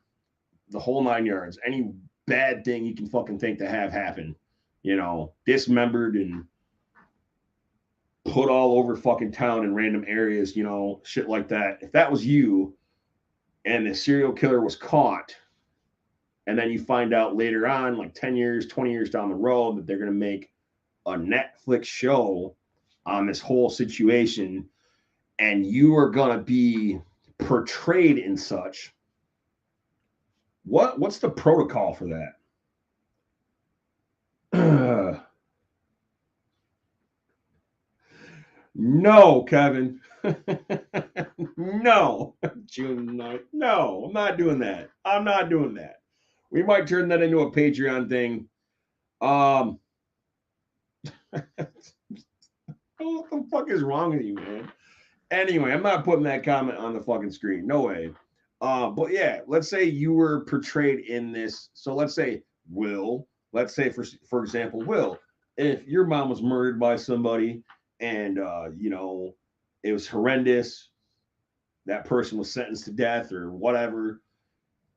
the whole 9 yards, any bad thing you can fucking think to have happen, dismembered and put all over fucking town in random areas, shit like that. If that was you and the serial killer was caught, and then you find out later on, like 10 years, 20 years down the road, that they're going to make a Netflix show on this whole situation, and you are going to be portrayed in such, what's the protocol for that? No, Kevin. No, June 9th. No, I'm not doing that. I'm not doing that. We might turn that into a Patreon thing. What the fuck is wrong with you, man? Anyway, I'm not putting that comment on the fucking screen. No way. But yeah, let's say you were portrayed in this. So let's say Will. Let's say for example, Will, if your mom was murdered by somebody and it was horrendous, that person was sentenced to death or whatever.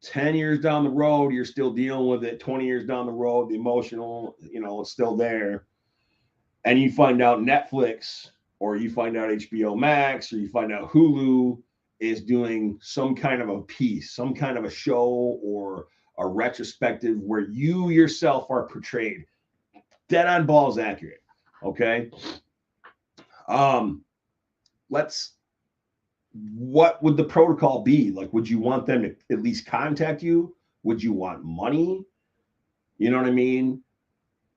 10 years down the road, you're still dealing with it. 20 years down the road, the emotional, it's still there. And you find out Netflix or you find out HBO Max or you find out Hulu is doing some kind of a piece, some kind of a show or a retrospective where you yourself are portrayed. Dead on balls accurate. Okay. What would the protocol be? Like, would you want them to at least contact you? Would you want money? You know what I mean?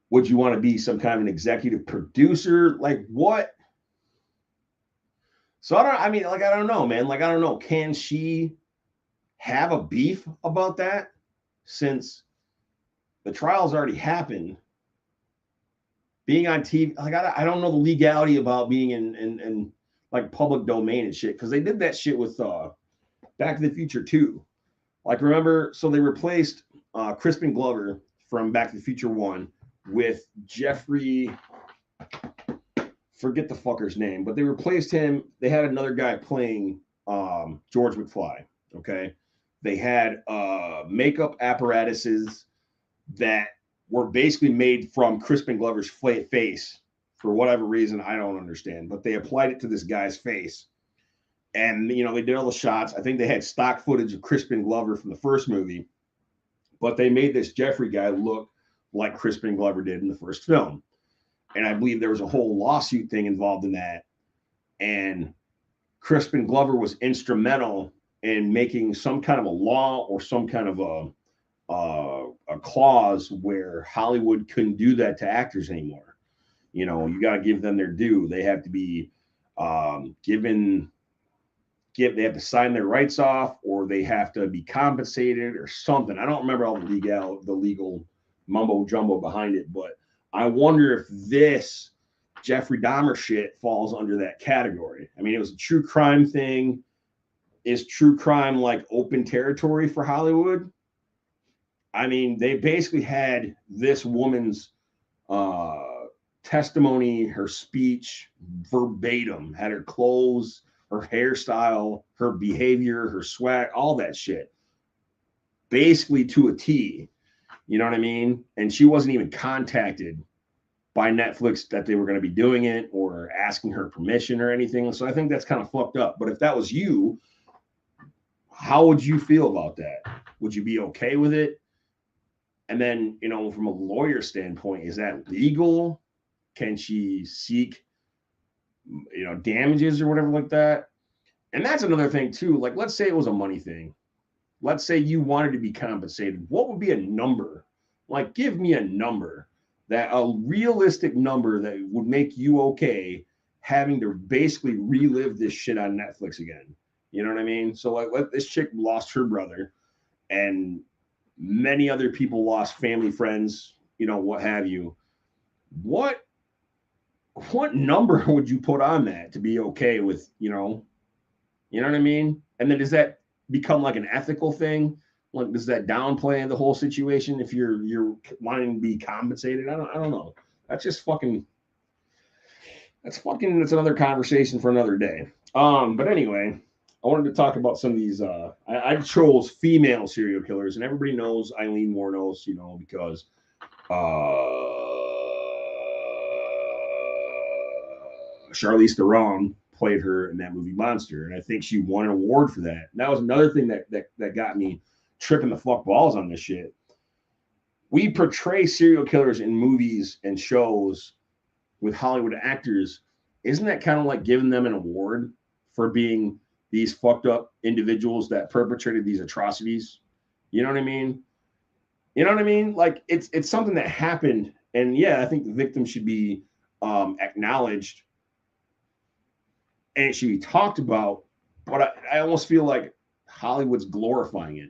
Would you want to be some kind of an executive producer? Like what? So I don't know, man. Like, I don't know. Can she have a beef about that since the trial's already happened? Being on TV, like, I don't know the legality about being in like public domain and shit, because they did that shit with Back to the Future 2. Like, remember, so they replaced Crispin Glover from Back to the Future 1 with Jeffrey, forget the fucker's name, but they replaced him. They had another guy playing George McFly. Okay. They had makeup apparatuses that were basically made from Crispin Glover's face for whatever reason. I don't understand, but they applied it to this guy's face. And, they did all the shots. I think they had stock footage of Crispin Glover from the first movie, but they made this Jeffrey guy look like Crispin Glover did in the first film. And I believe there was a whole lawsuit thing involved in that. And Crispin Glover was instrumental in making some kind of a law or some kind of a clause where Hollywood couldn't do that to actors anymore. You got to give them their due. They have to be they have to sign their rights off, or they have to be compensated or something. I don't remember all the legal mumbo jumbo behind it, but I wonder if this Jeffrey Dahmer shit falls under that category. I mean, it was a true crime thing. Is true crime like open territory for Hollywood? I mean, they basically had this woman's testimony, her speech verbatim, had her clothes, her hairstyle, her behavior, her swag, all that shit, basically to a T. You know what I mean? And she wasn't even contacted by Netflix that they were going to be doing it or asking her permission or anything. So I think that's kind of fucked up. But if that was you, how would you feel about that? Would you be okay with it? And then, from a lawyer standpoint, is that legal? Can she seek, damages or whatever like that? And that's another thing too. Like, let's say it was a money thing. Let's say you wanted to be compensated. What would be a number? Like, give me a number, that a realistic number that would make you okay having to basically relive this shit on Netflix again. You know what I mean? So like, this chick lost her brother, and many other people lost family, friends, what have you. What number would you put on that to be okay with, you know what I mean? And then does that become like an ethical thing? Like, does that downplay the whole situation if you're wanting to be compensated? I don't know. That's just fucking. That's another conversation for another day. But anyway, I wanted to talk about some of these. I chose female serial killers, and everybody knows Eileen Wuornos, because Charlize Theron played her in that movie Monster, and I think she won an award for that. And that was another thing that got me tripping the fuck balls on this shit. We portray serial killers in movies and shows with Hollywood actors. Isn't that kind of like giving them an award for being these fucked up individuals that perpetrated these atrocities? You know what I mean? Like it's something that happened, and yeah, I think the victim should be acknowledged and it should be talked about. But I almost feel like Hollywood's glorifying it.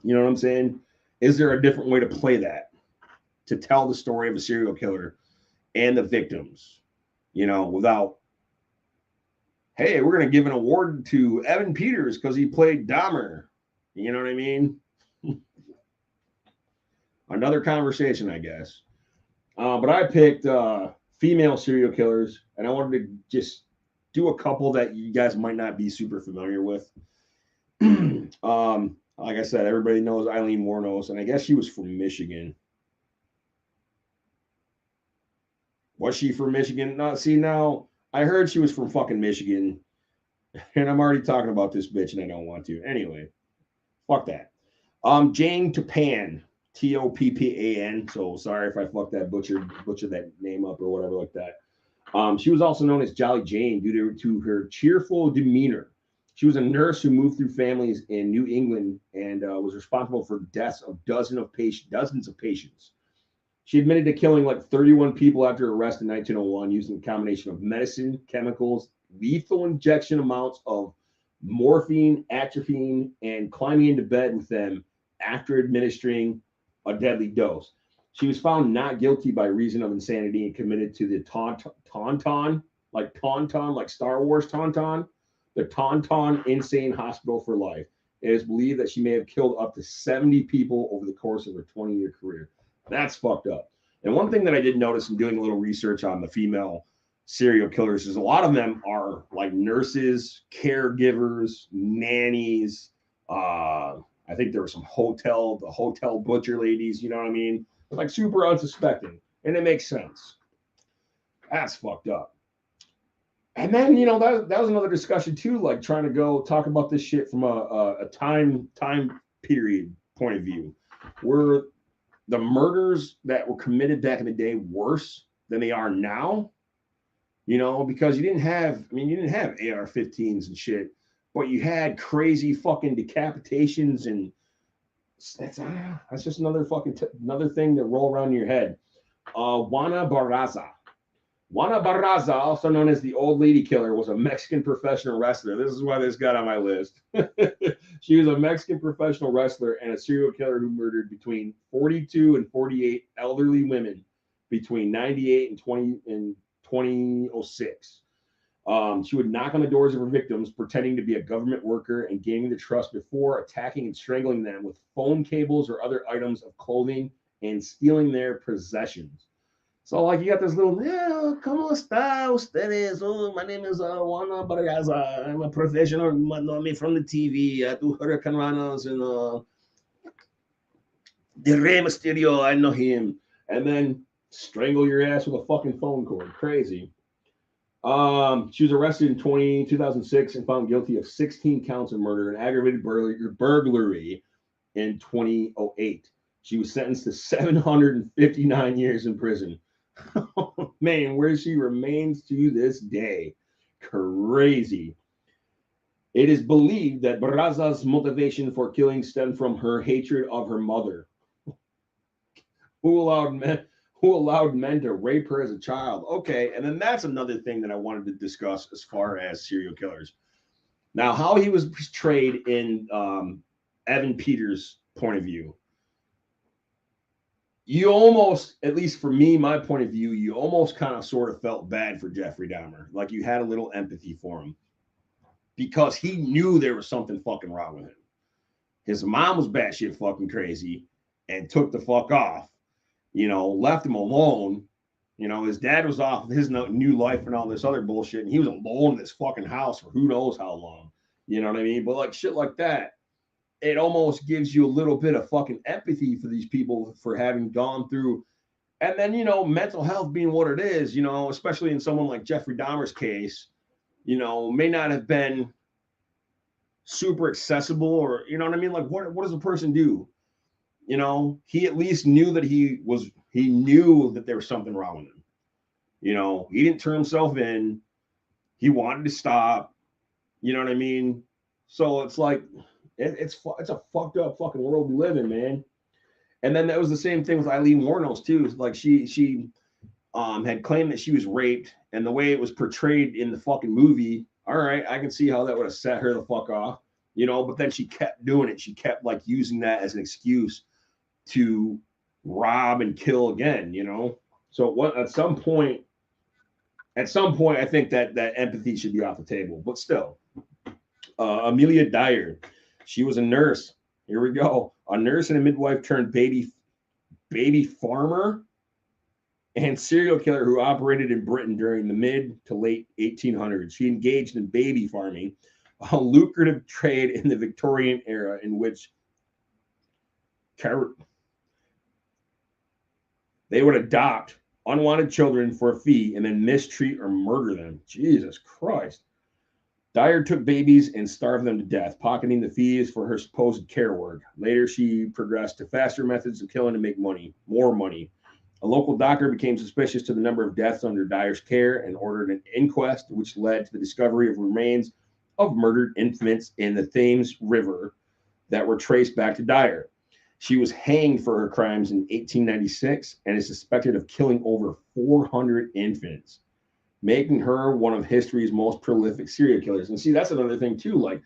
You know what I'm saying? Is there a different way to play that, to tell the story of a serial killer and the victims, without, hey, we're going to give an award to Evan Peters because he played Dahmer. You know what I mean? Another conversation, I guess. But I picked female serial killers, and I wanted to just do a couple that you guys might not be super familiar with. Like I said, everybody knows Eileen Wuornos, and I guess she was from Michigan. Was she from Michigan? No, see, now I heard she was from fucking Michigan, and I'm already talking about this bitch, and I don't want to. Anyway, fuck that. Jane Toppan, Toppan. So sorry if I fucked that butchered that name up or whatever like that. She was also known as Jolly Jane due to her cheerful demeanor. She was a nurse who moved through families in New England and was responsible for deaths of dozens of patients. She admitted to killing like 31 people after arrest in 1901 using a combination of medicine, chemicals, lethal injection amounts of morphine, atropine, and climbing into bed with them after administering a deadly dose. She was found not guilty by reason of insanity and committed to the Tauntaun, like Star Wars Tauntaun, the Tauntaun Insane Hospital for Life. It is believed that she may have killed up to 70 people over the course of her 20-year career. That's fucked up. And one thing that I did notice in doing a little research on the female serial killers is a lot of them are like nurses, caregivers, nannies. I think there were some hotel butcher ladies, you know what I mean? Like super unsuspecting. And it makes sense. That's fucked up. And then, that was another discussion too, like trying to go talk about this shit from a time period point of view. Were the murders that were committed back in the day worse than they are now? Because you didn't have AR-15s and shit, but you had crazy fucking decapitations, and that's just another fucking another thing that roll around in your head. Juana Barraza, also known as the Old Lady Killer, was a Mexican professional wrestler. This is why this got on my list. She was a Mexican professional wrestler and a serial killer who murdered between 42 and 48 elderly women between 98 and 2006. She would knock on the doors of her victims, pretending to be a government worker and gaining the trust before attacking and strangling them with phone cables or other items of clothing and stealing their possessions. So, like, you got this little, ¿cómo está ustedes? Oh, my name is Juana Barraza. I'm a professional. You know me from the TV. I do hurricanranas and the Rey Mysterio. I know him. And then strangle your ass with a fucking phone cord. Crazy. She was arrested in 2006 and found guilty of 16 counts of murder and aggravated burglary in 2008. She was sentenced to 759 years in prison. Man, where she remains to this day. Crazy. It is believed that Barraza's motivation for killing stemmed from her hatred of her mother, who allowed men to rape her as a child. Okay, and then that's another thing that I wanted to discuss as far as serial killers. Now, how he was portrayed in Evan Peters' point of view. You almost, at least for me, my point of view, you almost kind of sort of felt bad for Jeffrey Dahmer. Like you had a little empathy for him. because he knew there was something fucking wrong with him. His mom was batshit fucking crazy and took the fuck off, left him alone. His dad was off his new life and all this other bullshit, and he was alone in this fucking house for who knows how long. You know what I mean? But like shit like that, it almost gives you a little bit of fucking empathy for these people for having gone through. And then, mental health being what it is, especially in someone like Jeffrey Dahmer's case, may not have been super accessible, or, you know what I mean? Like, what does a person do? He at least knew that he knew that there was something wrong with him. He didn't turn himself in. He wanted to stop. You know what I mean? So it's like, it's a fucked up fucking world we live in, man. And then that was the same thing with Eileen Wuornos too. Like she had claimed that she was raped, and the way it was portrayed in the fucking movie, all right, I can see how that would have set her the fuck off, but then she kept doing it. She kept like using that as an excuse to rob and kill again, So at some point, I think that empathy should be off the table. But still, Amelia Dyer, she was a nurse. Here we go. A nurse and a midwife turned baby farmer and serial killer who operated in Britain during the mid to late 1800s. She engaged in baby farming, a lucrative trade in the Victorian era in which they would adopt unwanted children for a fee and then mistreat or murder them. Jesus Christ. Dyer took babies and starved them to death, pocketing the fees for her supposed care work. Later, she progressed to faster methods of killing to make more money. A local doctor became suspicious to the number of deaths under Dyer's care and ordered an inquest, which led to the discovery of remains of murdered infants in the Thames River that were traced back to Dyer. She was hanged for her crimes in 1896 and is suspected of killing over 400 infants, making her one of history's most prolific serial killers. And see, that's another thing too. Like,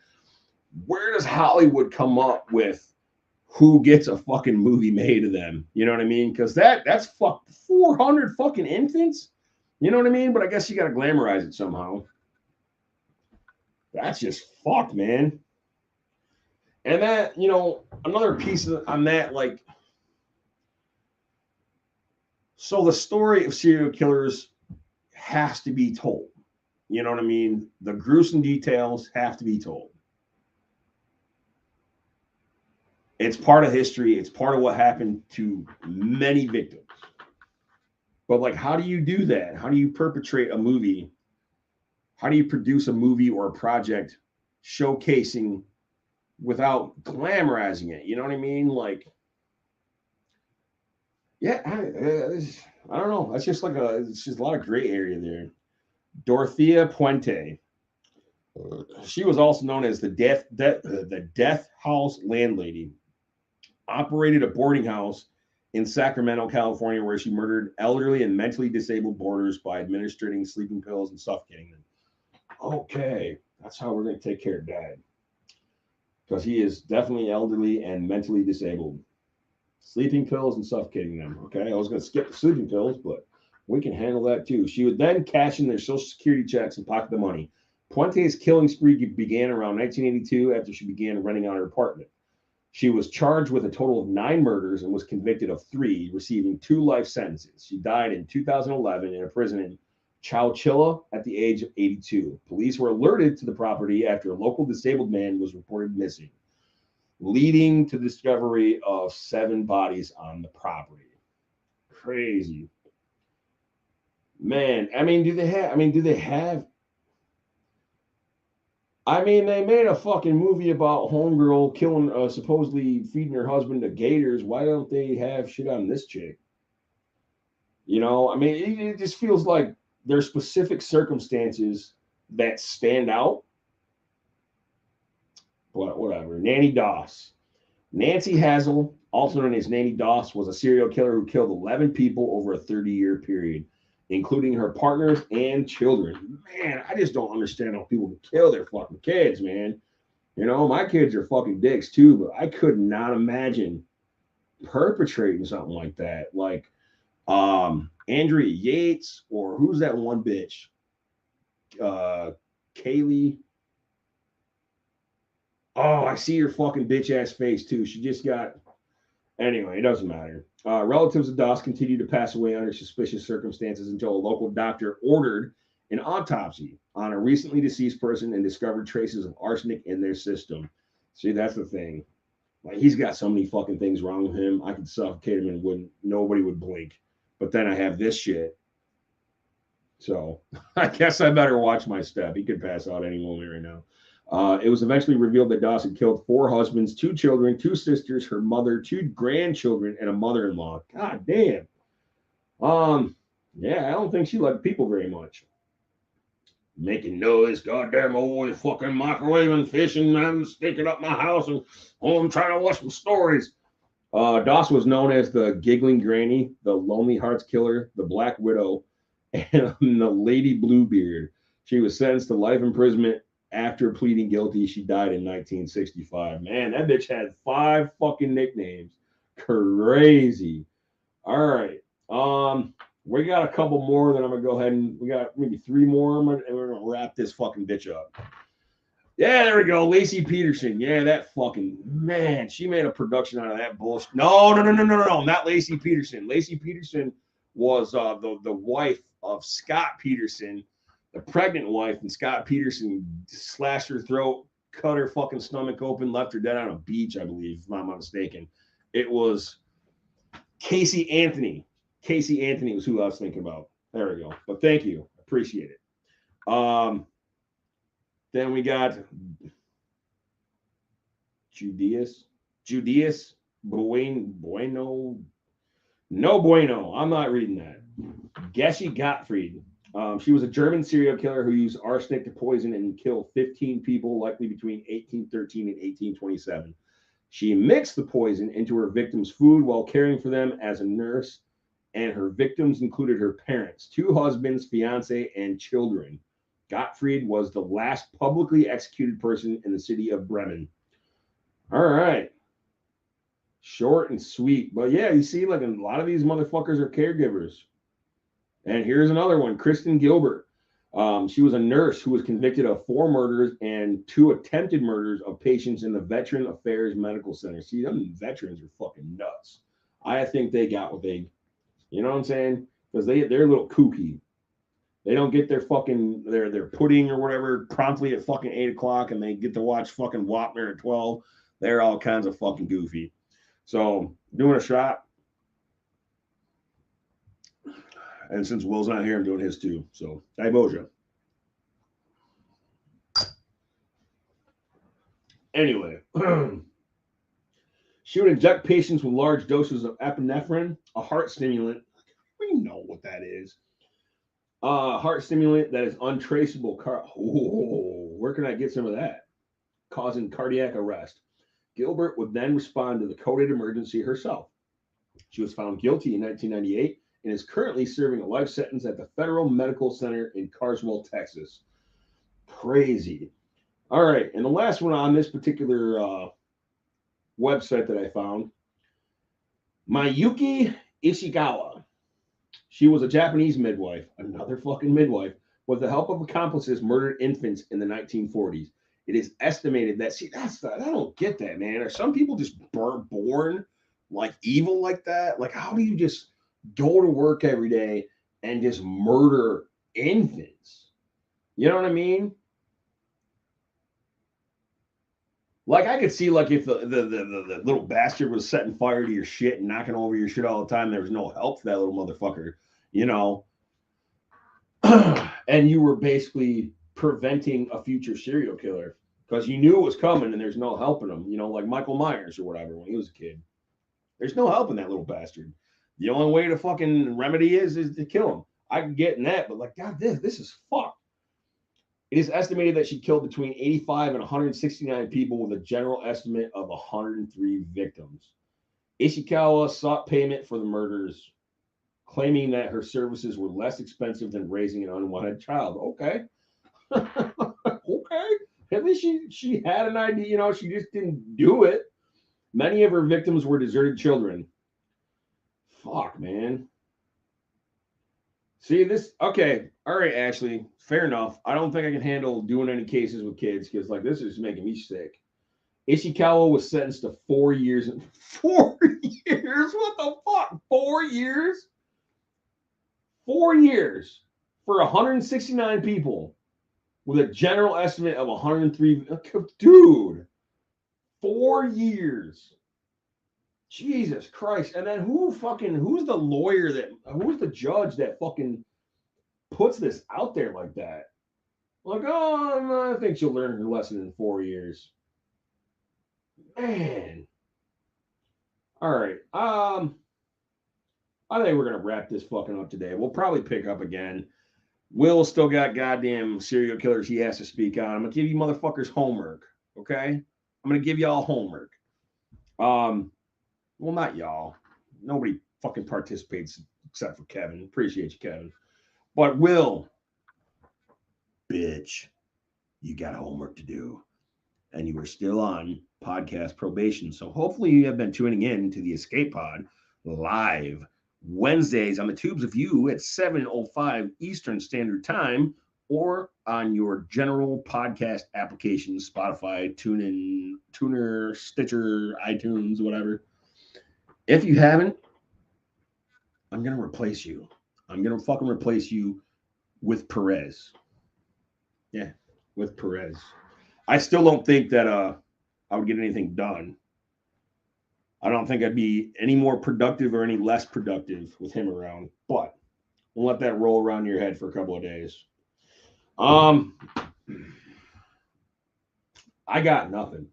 where does Hollywood come up with who gets a fucking movie made of them? You know what I mean? Because that's 400 fucking infants. You know what I mean? But I guess you got to glamorize it somehow. That's just fucked, man. And that, another piece on that, like, so the story of serial killers has to be told. You know what I mean? The gruesome details have to be told. It's part of history. It's part of what happened to many victims. But like, how do you do that? How do you perpetrate a movie? How do you produce a movie or a project showcasing without glamorizing it? You know what I mean? Like, yeah, I don't know. It's just a lot of gray area there. Dorothea Puente. She was also known as the Death House Landlady. Operated a boarding house in Sacramento, California, where she murdered elderly and mentally disabled boarders by administering sleeping pills and suffocating them. Okay, that's how we're going to take care of Dad, because he is definitely elderly and mentally disabled. Sleeping pills and suffocating them. Okay, I was going to skip the sleeping pills, but we can handle that too. She would then cash in their Social Security checks and pocket the money. Puente's killing spree began around 1982 after she began renting out her apartment. She was charged with a total of 9 murders and was convicted of 3, receiving 2 life sentences. She died in 2011 in a prison in Chowchilla at the age of 82. Police were alerted to the property after a local disabled man was reported missing, leading to the discovery of 7 bodies on the property. Crazy. Man, do they have they made a fucking movie about homegirl killing, supposedly feeding her husband to gators. Why don't they have shit on this chick? It just feels like there's specific circumstances that stand out. But whatever. Nanny Doss. Nancy Hazel, also known as Nanny Doss, was a serial killer who killed 11 people over a 30-year period, including her partners and children. Man, I just don't understand how people can kill their fucking kids, man. My kids are fucking dicks too, but I could not imagine perpetrating something like that. Like Andrea Yates, or who's that one bitch? Kaylee. Oh, I see your fucking bitch ass face too. She just got. Anyway, it doesn't matter. Relatives of Doss continued to pass away under suspicious circumstances until a local doctor ordered an autopsy on a recently deceased person and discovered traces of arsenic in their system. See, that's the thing. Like he's got so many fucking things wrong with him. I could suffocate him and wouldn't nobody would blink. But then I have this shit. So I guess I better watch my step. He could pass out any moment right now. It was eventually revealed that Dawson killed 4 husbands, 2 children, 2 sisters, her mother, 2 grandchildren, and a mother-in-law. God damn. Yeah, I don't think she liked people very much. Making noise, goddamn always fucking microwaving, fishing, man, sticking up my house, and I'm trying to watch some stories. Doss was known as the Giggling Granny, the Lonely Hearts Killer, the Black Widow, and the Lady Bluebeard. She was sentenced to life imprisonment after pleading guilty. She died in 1965. Man, that bitch had 5 fucking nicknames. Crazy. All right. We got a couple more. Then I'm gonna go ahead and we got maybe 3 more. And we're gonna wrap this fucking bitch up. Yeah, there we go. Lacey Peterson. Yeah, that fucking man. She made a production out of that bullshit. No. Not Lacey Peterson. Lacey Peterson was the wife of Scott Peterson, the pregnant wife, and Scott Peterson slashed her throat, cut her fucking stomach open, left her dead on a beach, I believe, if I'm not mistaken. It was Casey Anthony. Casey Anthony was who I was thinking about. There we go. But thank you. Appreciate it. Then we got Judeus Bueno. No bueno. I'm not reading that. Gesche Gottfried. She was a German serial killer who used arsenic to poison and kill 15 people, likely between 1813 and 1827. She mixed the poison into her victims' food while caring for them as a nurse, and her victims included her parents, 2 husbands, fiance, and children. Gottfried was the last publicly executed person in the city of Bremen. All right. Short and sweet. But yeah, you see, like a lot of these motherfuckers are caregivers. And here's another one, Kristen Gilbert. She was a nurse who was convicted of 4 murders and 2 attempted murders of patients in the Veteran Affairs Medical Center. See, them veterans are fucking nuts. I think they got what they, you know what I'm saying? Because they're a little kooky. They don't get their pudding or whatever promptly at fucking 8 o'clock, and they get to watch fucking Wapner at 12. They're all kinds of fucking goofy. So doing a shot. And since Will's not here, I'm doing his too. So Diboja. Anyway, she would inject patients with large doses of epinephrine, a heart stimulant. We know what that is. Heart stimulant that is untraceable. Where can I get some of that? Causing cardiac arrest. Gilbert would then respond to the coded emergency herself. She was found guilty in 1998 and is currently serving a life sentence at the Federal Medical Center in Carswell, Texas. Crazy. All right, and the last one on this particular website that I found, Mayuki Ishikawa. She was a Japanese midwife, another fucking midwife, with the help of accomplices, murdered infants in the 1940s. It is estimated that, I don't get that, man. Are some people just born like evil like that? Like, how do you just go to work every day and just murder infants? You know what I mean? Like, I could see, like, if the little bastard was setting fire to your shit and knocking over your shit all the time, there was no help for that little motherfucker, you know? And you were basically preventing a future serial killer because you knew it was coming and there's no helping him, you know, like Michael Myers or whatever when he was a kid. There's no helping that little bastard. The only way to fucking remedy is to kill him. I can get in that, but like, God, this is fucked. It is estimated that she killed between 85 and 169 people with a general estimate of 103 victims. Ishikawa sought payment for the murders, claiming that her services were less expensive than raising an unwanted child. Okay. Okay. At least she had an idea, you know, she just didn't do it. Many of her victims were deserted children. Fuck, man. See this? Okay, all right, Ashley. Fair enough. I don't think I can handle doing any cases with kids because, like, this is making me sick. Ishikawa was sentenced to 4 years. 4 years? What the fuck? 4 years? 4 years for 169 people with a general estimate of 103. Dude, 4 years. Jesus Christ. And then who's the lawyer who's the judge that fucking puts this out there like that? Like, oh, I think she'll learn her lesson in 4 years. Man. All right. I think we're gonna wrap this fucking up today. We'll probably pick up again. Will still got goddamn serial killers he has to speak on. I'm gonna give you motherfuckers homework. Okay? I'm gonna give y'all homework. Well, not y'all. Nobody fucking participates except for Kevin. Appreciate you, Kevin. But Will, bitch, you got homework to do. And you were still on podcast probation. So hopefully you have been tuning in to the Escape Pod live Wednesdays on the tubes of you at 7:05 Eastern Standard Time, or on your general podcast applications, Spotify, TuneIn, Tuner, Stitcher, iTunes, whatever. If you haven't, I'm going to replace you. I'm going to fucking replace you with Perez. Yeah, with Perez. I still don't think that I would get anything done. I don't think I'd be any more productive or any less productive with him around. But we'll let that roll around your head for a couple of days. I got nothing.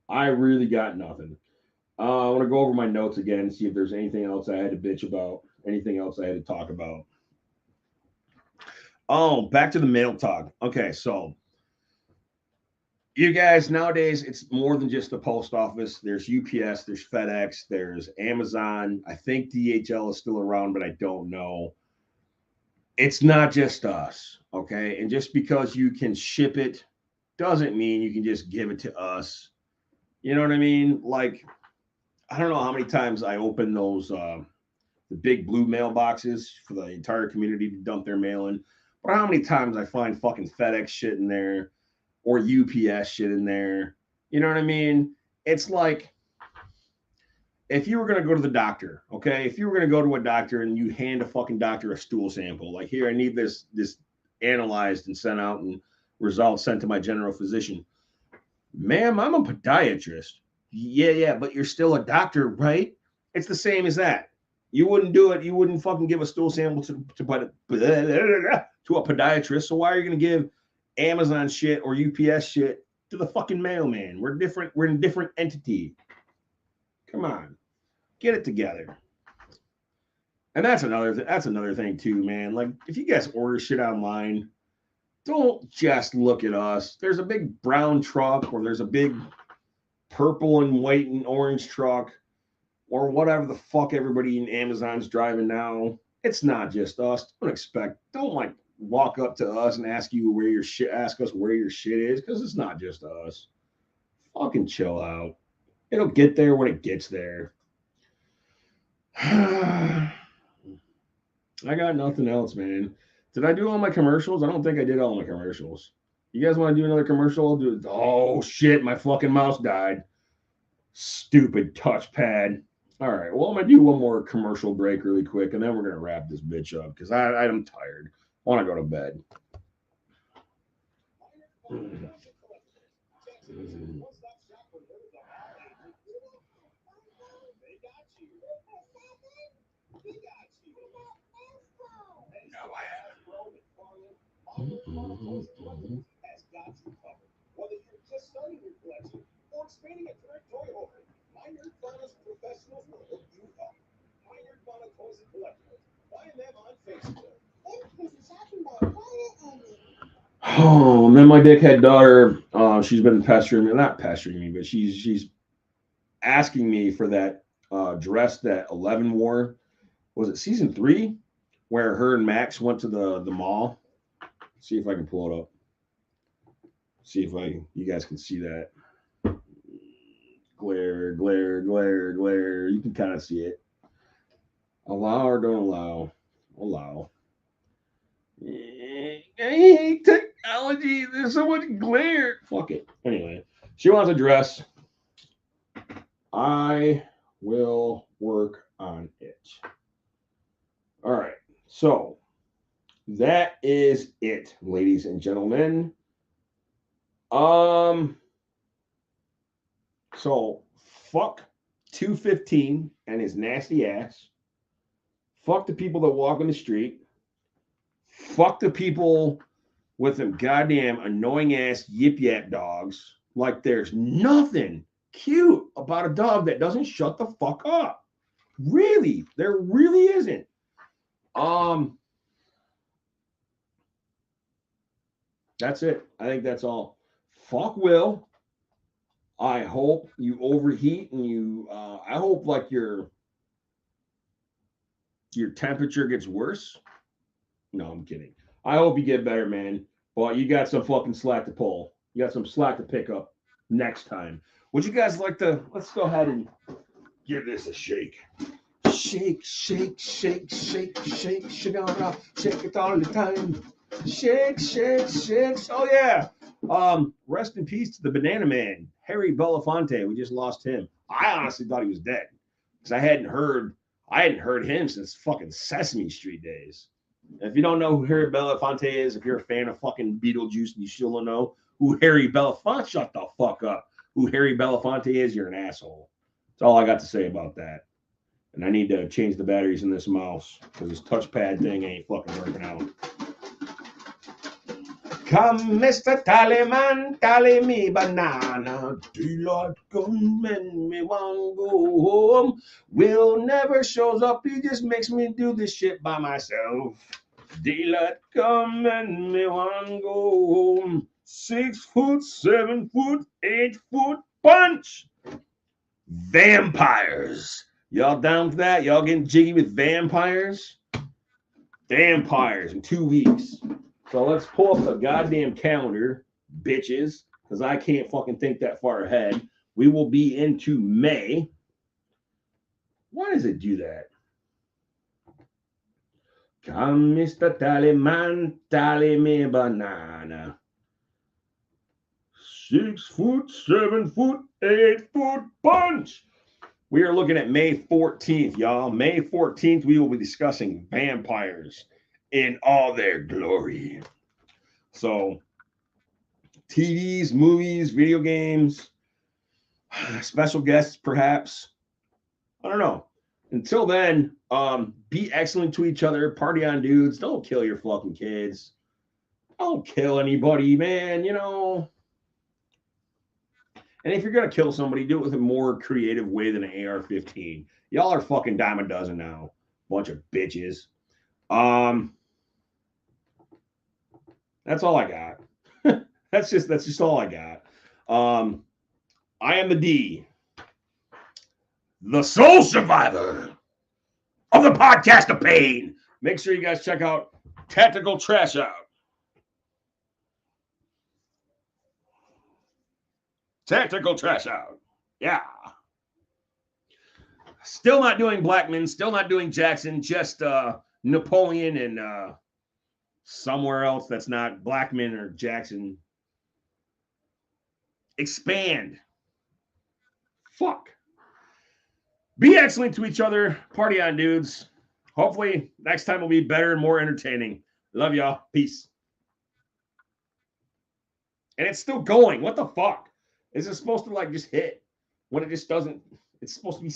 I really got nothing. I want to go over my notes again and see if there's anything else I had to bitch about, anything else I had to talk about. Oh, back to the mail talk. Okay, so you guys, nowadays, it's more than just the post office. There's UPS, there's FedEx, there's Amazon. I think DHL is still around, but I don't know. It's not just us, okay? And just because you can ship it doesn't mean you can just give it to us. You know what I mean? Like, I don't know how many times I open those, the big blue mailboxes for the entire community to dump their mail in, but how many times I find fucking FedEx shit in there, or UPS shit in there. You know what I mean? It's like if you were going to go to the doctor, okay? If you were going to go to a doctor and you hand a fucking doctor a stool sample, like, here, I need this analyzed and sent out and results sent to my general physician. Ma'am, I'm a podiatrist. Yeah, but you're still a doctor, right? It's the same as that. You wouldn't do it. You wouldn't fucking give a stool sample to a podiatrist. So why are you going to give Amazon shit or UPS shit to the fucking mailman? We're different. We're in a different entity. Come on, get it together. And that's another thing too, man. Like, if you guys order shit online, don't just look at us. There's a big brown truck, or there's a big purple and white and orange truck, or whatever the fuck everybody in Amazon's driving now. It's not just us. Don't like walk up to us and ask us where your shit is, because it's not just us. Fucking chill out. It'll get there when it gets there. I got nothing else, man. Did I do all my commercials? I don't think I did all my commercials. You guys want to do another commercial? I'll do it. Oh shit, my fucking mouse died. Stupid touchpad. All right, well, I'm gonna do one more commercial break really quick, and then we're gonna wrap this bitch up, because I'm tired. I want to go to bed. Whether you're just starting your collection or expanding a current toy holder, my Nerdvana's professionals will hook you up. My Nerdvana toys and collectibles. Find them on Facebook. Oh, and then my dickhead daughter, she's been not pestering me, but she's asking me for that dress that 11 wore. Was it season 3, where her and Max went to the mall? See if I can pull it up. See if you guys can see that. Glare. You can kind of see it. Allow or don't allow? Allow. I hate technology. There's so much glare. Fuck it. Anyway, she wants a dress. I will work on it. All right. So that is it, ladies and gentlemen. So fuck 215 and his nasty ass. Fuck the people that walk on the street. Fuck the people with them goddamn annoying ass yip yap dogs. Like there's nothing cute about a dog that doesn't shut the fuck up. Really, there really isn't. That's it. I think that's all. Fuck Will. I hope you overheat and you. I hope like your temperature gets worse. No, I'm kidding. I hope you get better, man. But you got some fucking slack to pull. You got some slack to pick up next time. Would you guys like to? Let's go ahead and give this a shake. Shake, shake, shake, shake, shake, shake it all, shake it all the time. Shake, shake, shake. Oh yeah. Rest in peace to the Banana Man, Harry Belafonte. We just lost him. I honestly thought he was dead because I hadn't heard him since fucking Sesame Street days. And if you don't know who Harry Belafonte is, if you're a fan of fucking Beetlejuice and you still don't know who Harry Belafonte, shut the fuck up. Who Harry Belafonte is, you're an asshole. That's all I got to say about that. And I need to change the batteries in this mouse because this touchpad thing ain't fucking working out. Come, Mr. Tallyman, tally me banana. Daylight come and me want go home. Will never shows up. He just makes me do this shit by myself. Daylight come and me want go home. 6 foot, 7 foot, 8 foot punch. Vampires. Y'all down for that? Y'all getting jiggy with vampires? Vampires in 2 weeks. So let's pull up the goddamn calendar, bitches, because I can't fucking think that far ahead. We will be into May. Why does it do that? Come, Mr. Tallyman, tally me a banana. 6 foot, 7 foot, 8 foot punch. We are looking at May 14th, y'all. May 14th, we will be discussing vampires in all their glory. So, TVs, movies, video games, special guests, perhaps. I don't know. Until then, be excellent to each other. Party on, dudes. Don't kill your fucking kids. Don't kill anybody, man. You know. And if you're going to kill somebody, do it with a more creative way than an AR-15. Y'all are fucking dime a dozen now. Bunch of bitches. That's all I got. that's just all I got. I am the D, the sole survivor of the podcast of pain. Make sure you guys check out Tactical Trash Out. Tactical Trash Out. Yeah. Still not doing Blackman, still not doing Jackson, just Napoleon and somewhere else that's not Blackman or Jackson. Expand. Fuck. Be excellent to each other. Party on, dudes. Hopefully, next time will be better and more entertaining. Love y'all. Peace. And it's still going. What the fuck? Is it supposed to like just hit when it just doesn't? It's supposed to be